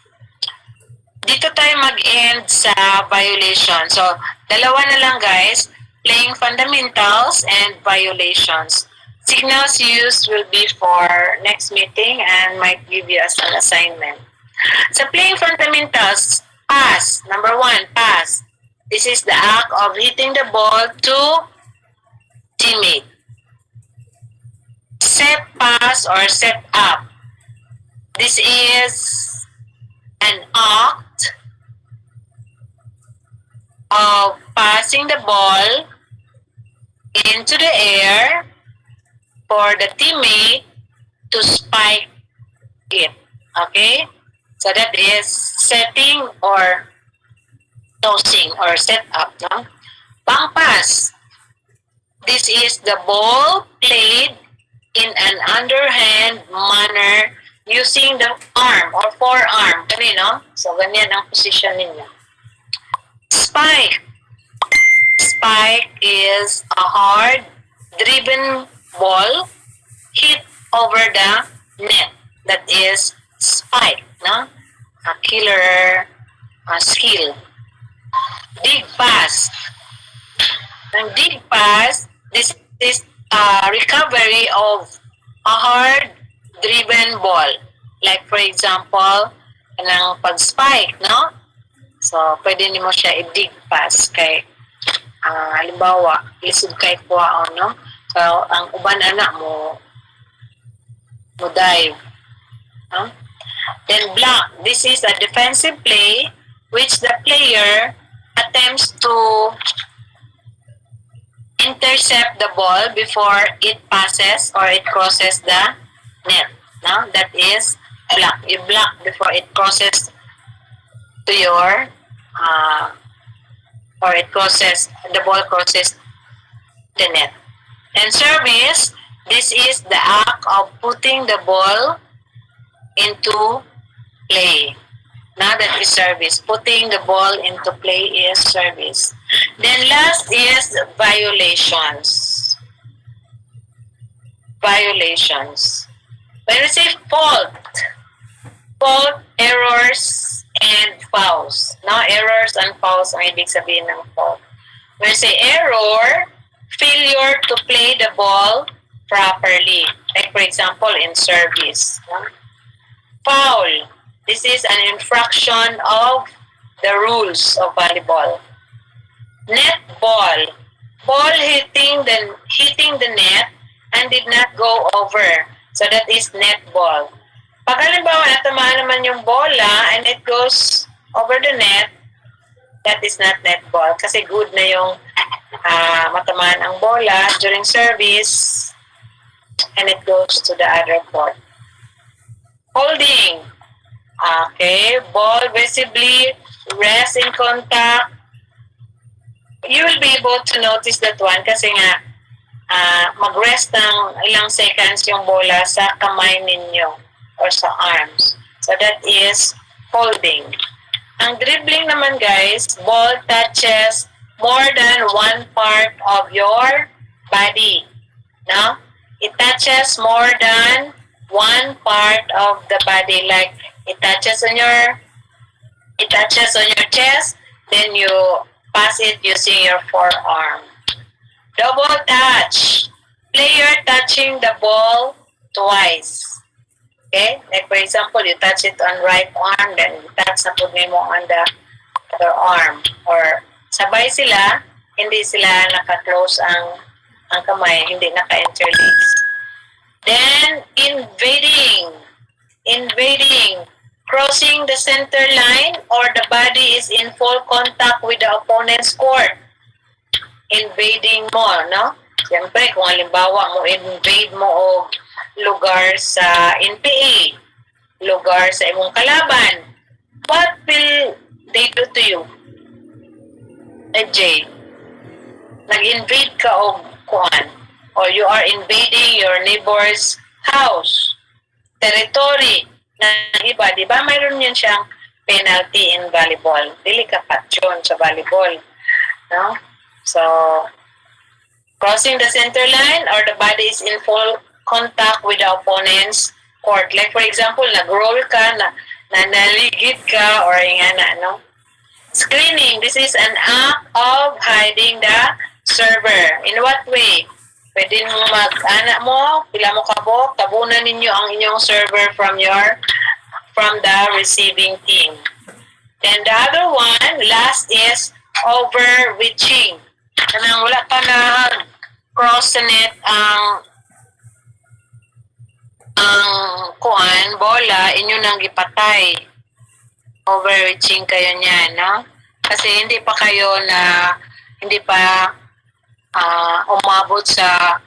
Dito tayo mag-end sa violation. So, dalawa na lang guys. Playing fundamentals and violations. Signals used will be for next meeting and might give you as an assignment. So, playing fundamentals, pass. Number 1, pass. This is the act of hitting the ball to teammate. Set pass or set up. This is an act of passing the ball into the air for the teammate to spike it. Okay? So that is setting or tossing or set up. No? Pang pass. This is the ball played in an underhand manner using the arm or forearm. Kanino? So, ganyan ang position ninyo. Spike. Spike is a hard driven ball hit over the net. That is spike. No? A killer skill. Dig pass. Ang dig pass, this is recovery of a hard driven ball. Like for example, ng pag-spike, no? So, pwede mo siya i-dig pass kay halimbawa, lisod kay kuwao, no? So, ang uban anak mo dive. No? Then block. This is a defensive play which the player attempts to intercept the ball before it passes or it crosses the net. No? That is block. You block before it crosses to your or it crosses, the ball crosses the net. And service, this is the act of putting the ball into play. Now that is service. Putting the ball into play is service. Then last is violations. Violations. When we say fault, errors, and fouls. No, errors and fouls ang ibig sabihin ng fault. When we say error, failure to play the ball properly. Like for example, in service. No? Foul. This is an infraction of the rules of volleyball. Net ball. Ball hitting the net and did not go over. So that is net ball. Pag halimbawa natamaan naman yung bola and it goes over the net, that is not net ball. Kasi good na yung matamaan ang bola during service and it goes to the other court. Holding. Okay, ball visibly rest in contact. You will be able to notice that one kasi nga mag-rest ng ilang seconds yung bola sa kamay ninyo or sa arms. So that is holding. Ang dribbling naman guys, ball touches more than one part of your body. No? It touches more than one part of the body, like it touches on your chest, then you pass it using your forearm. Double touch. Player touching the ball twice. Okay? Like for example, you touch it on right arm, then you touch na po mo on the other arm. Or sabay sila, hindi sila naka-close ang kamay, hindi naka-interlace. Then, invading, crossing the center line or the body is in full contact with the opponent's court. Invading mo, no? Siyempre, kung halimbawa mo invade mo o lugar sa NPA, lugar sa imong kalaban, what will they do to you? Jay, nag-invade ka o kuan, or you are invading your neighbor's house, territory ng iba, di ba mayroon yun siyang penalty in volleyball. Dili ka patyon sa volleyball. No? So, crossing the center line or the body is in full contact with the opponent's court. Like for example, nag-roll ka, naligid ka, or nga na, no? Screening, this is an act of hiding the server. In what way? Pwede mo mag-anak mo, pila mo kabok, tabunan ninyo ang inyong server from the receiving team. And the other one, last is overreaching. Kanang wala pa na cross the net ang kuan, bola, inyo nang gipatay. Overreaching kayo niyan, no? Kasi hindi pa umabot sa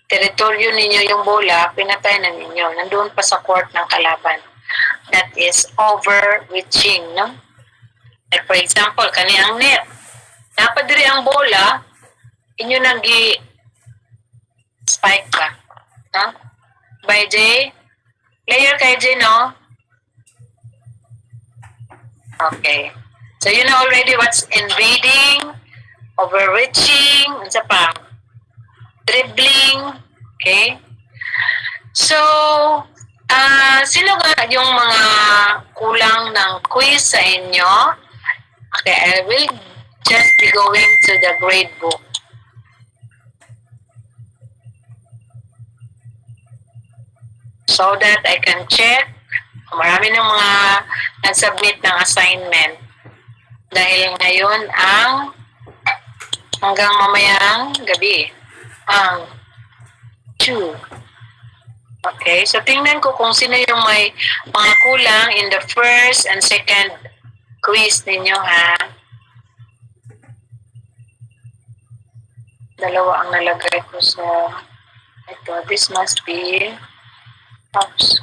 teritoryo ninyo yung bola, pinatay na ninyo. Nandoon pa sa court ng kalaban. That is overreaching, no? Like for example, kaniyang net. Napadiri ang bola, inyo nang spike ka. No? By J? Player kay J, no? Okay. So you know already what's invading, overreaching, ano pa? Dribbling. Okay? So, sino nga yung mga kulang ng quiz sa inyo? Okay, I will just be going to the grade book. So that I can check. Marami ng mga nag-submit ng assignment. Dahil ngayon hanggang mamayang gabi. Ang 2. Okay, so tingnan ko kung sino yung may mga kulang in the first and second quiz ninyo, ha? Dalawa ang nalagay ko sa ito. This must be oops.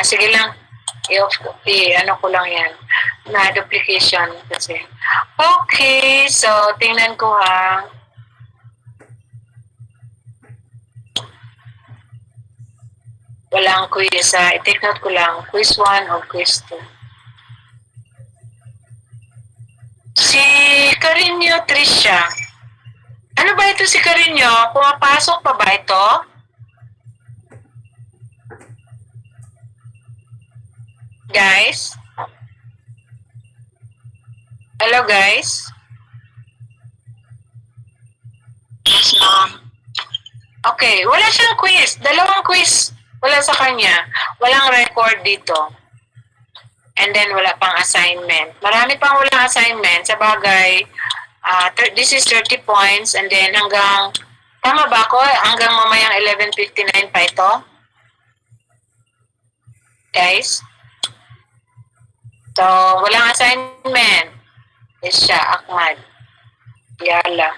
Sige lang. Ano ko lang yan. Na duplication kasi. Okay, so tingnan ko, ha. Walang quiz, ha. I-take note ko lang. Quiz 1 o quiz 2. Si Carinio Tricia. Ano ba ito si Carinio? Pumapasok pa ba ito? Guys? Hello, guys? Yes, ma'am. Okay, wala siyang quiz. Dalawang quiz. Wala sa kanya. Walang record dito. And then, wala pang assignment. Marami pang walang assignment. Sa bagay, this is 30 points. And then, hanggang, tama ba ako? Hanggang mamayang 11:59 pa ito? Guys? So, walang assignment. Isya, Ahmad, Yala,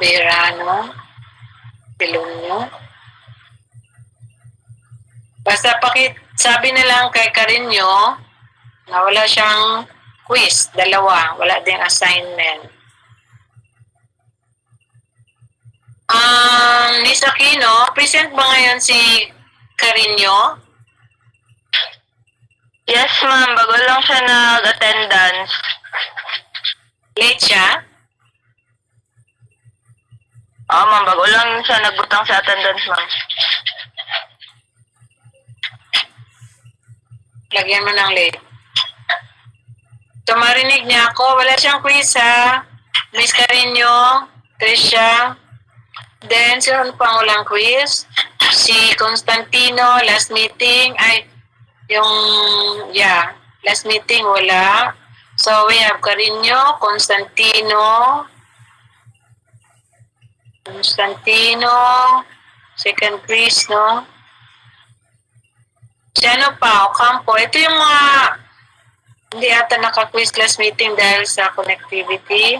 Berano, Pilonyo, Basta sabi na lang kay Carino na wala siyang quiz, dalawa, wala ding assignment. Miss Aquino, present ba ngayon si Carino? Yes, ma'am. Bago lang siya nag-attendance. Late siya? Oo, ma'am. Bago lang siya nagbutang sa attendance, ma'am. Lagyan mo ng late. So, marinig niya ako. Wala siyang quiz, ha? Miss Carino, Tricia. Then, sino pang walang quiz? Si Constantino, last meeting. Last meeting, wala. So, we have Carino, Constantino, second quiz, no? Si ano pa, Ocampo. Ito yung mga hindi ata naka-quiz last meeting dahil sa connectivity.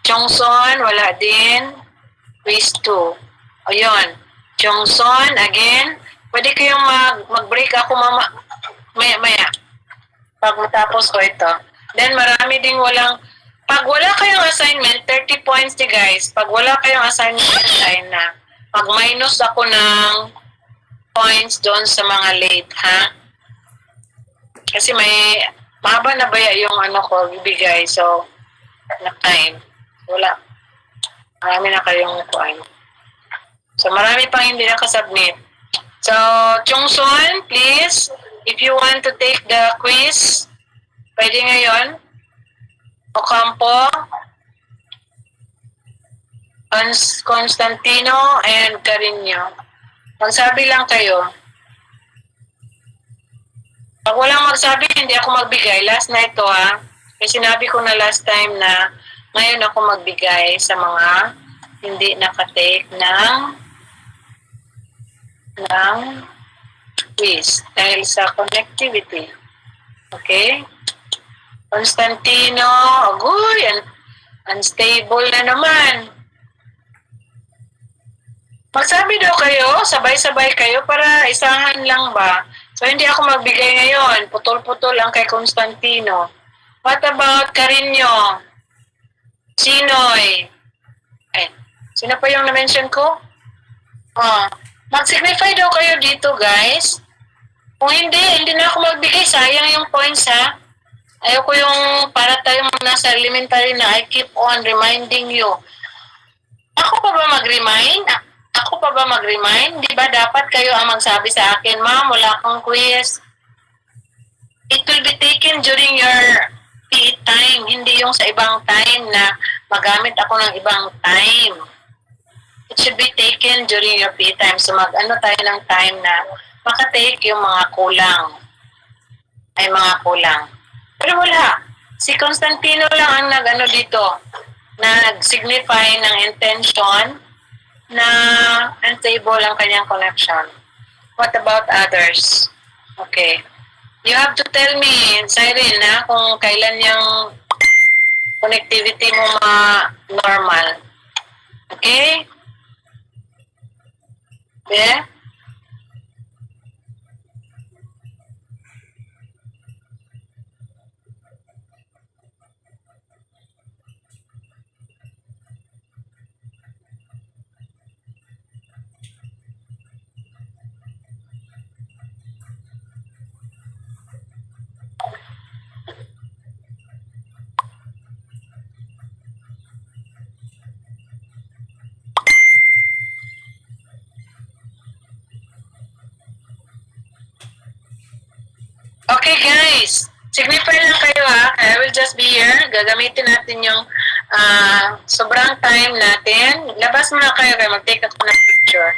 Chongson, wala din. Quiz 2. Ayun. Chongson, again. Pwede kayong mag-break ako maya-maya. Pag matapos ko ito. Then marami ding pag wala kayong assignment, 30 points di guys. Pag wala kayong assignment, ay na. Mag-minus ako ng points doon sa mga late, ha? Kasi mahaba na ba yung ko ibigay. So, na time. Wala. Marami na kayong point. So, marami pang hindi nakasubmit. So, Chongson, please, if you want to take the quiz, pwede ngayon. Ocampo, Constantino, and Carino. Magsabi lang kayo. Pag walang magsabi, hindi ako magbigay. Last na ito, ha. Kasi sinabi ko na last time na ngayon ako magbigay sa mga hindi nakatake ng quiz dahil sa connectivity. Okay? Constantino, agoy, unstable na naman. Magsabi daw kayo, sabay-sabay kayo para isahan lang ba? So, hindi ako magbigay ngayon. Putol-putol ang kay Constantino. What about Carino? Sinoy? Sino pa yung na-mention ko? Mag-signify daw kayo dito, guys. Kung hindi na ako magbigay. Sayang yung points, ha? Ayoko yung para tayong nasa elementary na I keep on reminding you. Ako pa ba mag-remind? Di ba dapat kayo ang magsabi sa akin, ma'am, wala akong quiz. It will be taken during your PE time, hindi yung sa ibang time na magamit ako ng ibang time. It should be taken during your PE time. So tayo ng time na makatake yung mga kulang. Pero wala. Si Constantino lang ang dito, nag-signify ng intention na unstable ang kanyang connection. What about others? Okay. You have to tell me, Cyril, na kung kailan yung connectivity mo normal. Okay? Yeah? Okay guys, signify lang kayo ha. I will just be here. Gagamitin natin yung sobrang time natin. Labas muna kayo mag-take ako ng picture.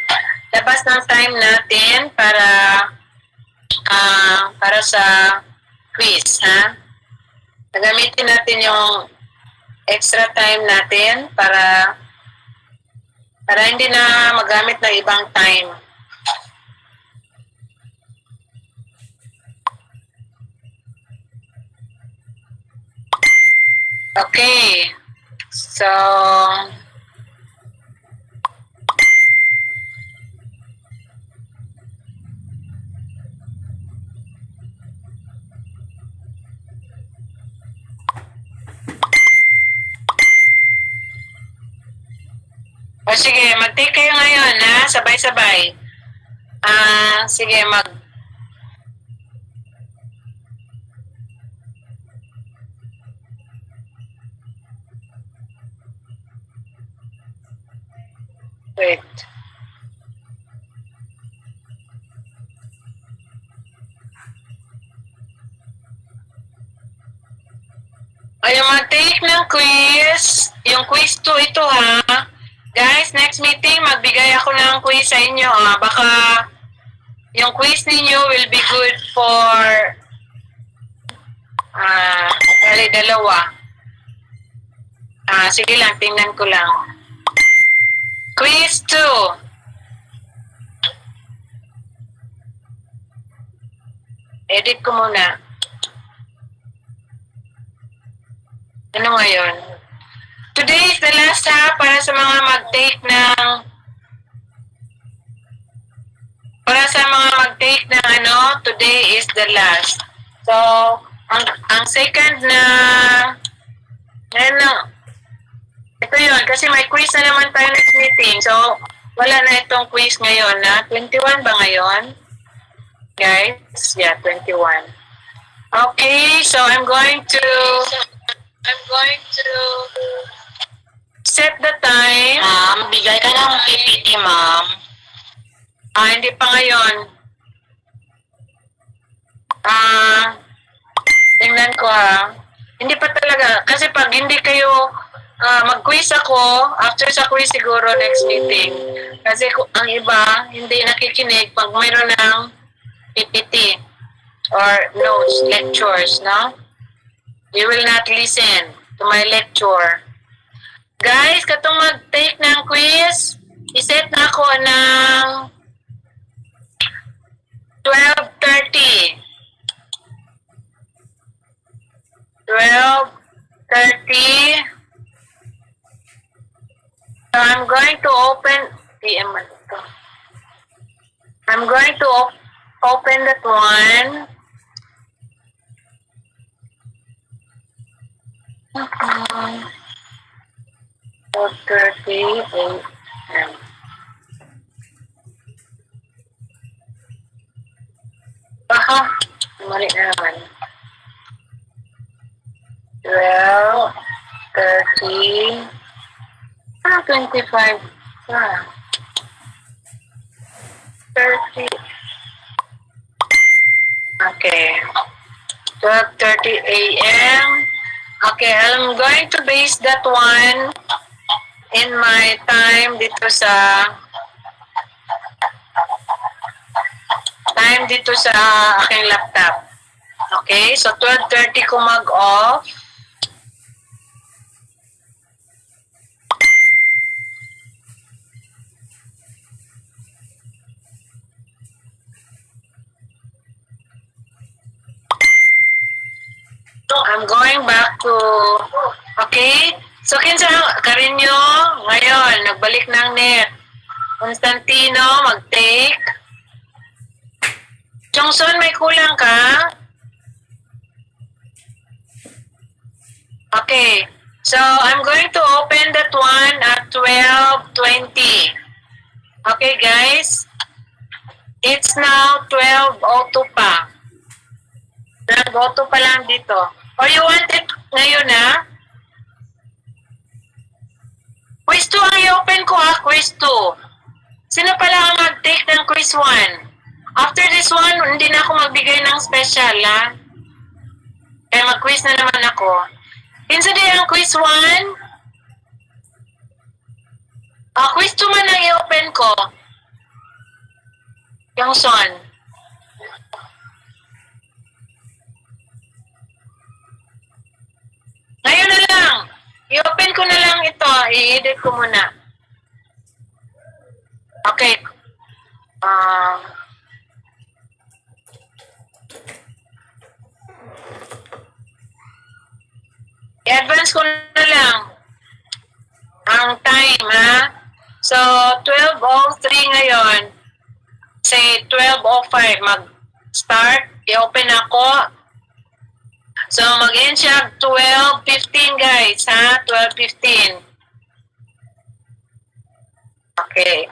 Labas ng time natin para sa quiz, ha? Gagamitin natin yung extra time natin para hindi na magamit ng ibang time. Okay. So, sige, mag-take kayo ngayon, ha? Sabay-sabay. Sige, wait. Ay, mag-take ng quiz. Yung quiz 2 ito, ha? Guys, next meeting, magbigay ako ng quiz sa inyo, ha? Baka yung quiz ninyo will be good for dalawa. Sige lang, tingnan ko lang. Quiz 2. Edit ko muna. Ano ngayon? Today is the last ha para sa mga mag-take ng today is the last. So, ang second na ito yun, kasi may quiz na naman tayo next meeting. So, wala na itong quiz ngayon na 21 ba ngayon? Guys, yeah, 21. Okay, so I'm going to set the time. Ma'am, bigay ka ng PPT, ma'am. Hindi pa ngayon. Tingnan ko ha. Hindi pa talaga. Kasi pag hindi kayo mag-quiz ako, after sa quiz siguro next meeting. Kasi ang iba, hindi nakikinig pag mayroon ng PPT or notes, lectures, no? You will not listen to my lecture. Guys, katong mag-take ng quiz, iset na ako ng 12:30. 12:30. So I'm going to open PM. I'm going to open that one. 4:30 a.m. Mali na naman. 12:30. 25. 30. Okay. 12:30 a.m. Okay, I'm going to base that one in my time dito sa aking laptop. Okay, so 12:30 ko mag-off. I'm going back to, okay? So, kinsa Karinyo, ngayon, nagbalik ng net. Constantino, mag-take. Chongson, may kulang ka? Okay. So, I'm going to open that one at 12:20. Okay, guys? It's now 12:02 pa. 12:02 pa lang dito. Or you want it ngayon, ha? Quiz 2 ang i-open ko, ha? Quiz 2. Sino pala ang mag-take ng quiz 1? After this one, hindi na ako magbigay ng special, ha? Kaya mag-quiz na naman ako. Kinsa din ang quiz 1? Quiz 2 man ang i-open ko. Yung son. Ngayon na lang. I-open ko na lang ito. I-edit ko muna. Okay. I-advance ko na lang ang time, ha? So, 12:03 ngayon. Say, 12:05. Mag-start. I-open ako. So, mag-end siya 12:15, guys, ha? 12:15. Okay.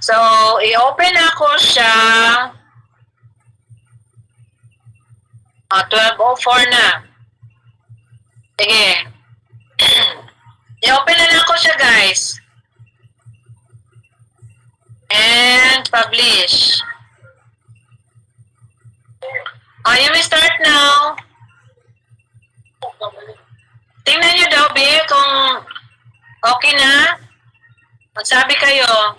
So, i-open ako siya. 12:04 na. Sige. I-open na lang ko siya, guys. And publish. You may start now. Tingnan nyo daw, B, kung okay na. Magsabi kayo.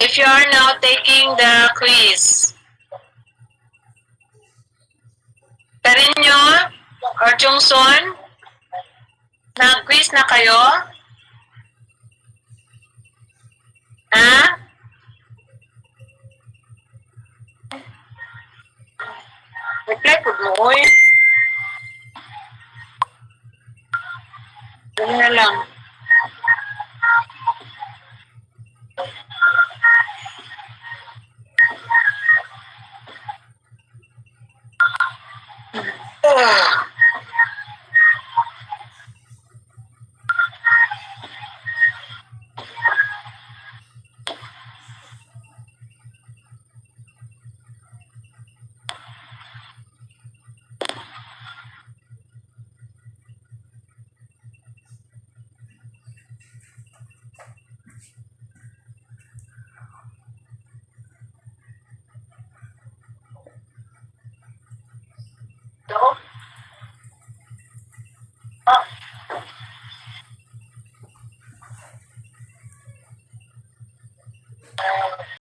If you are now taking the quiz. Karinyo or Chungson, nag-quiz na kayo? Ha? Reply po mo, oy. Dali na lang.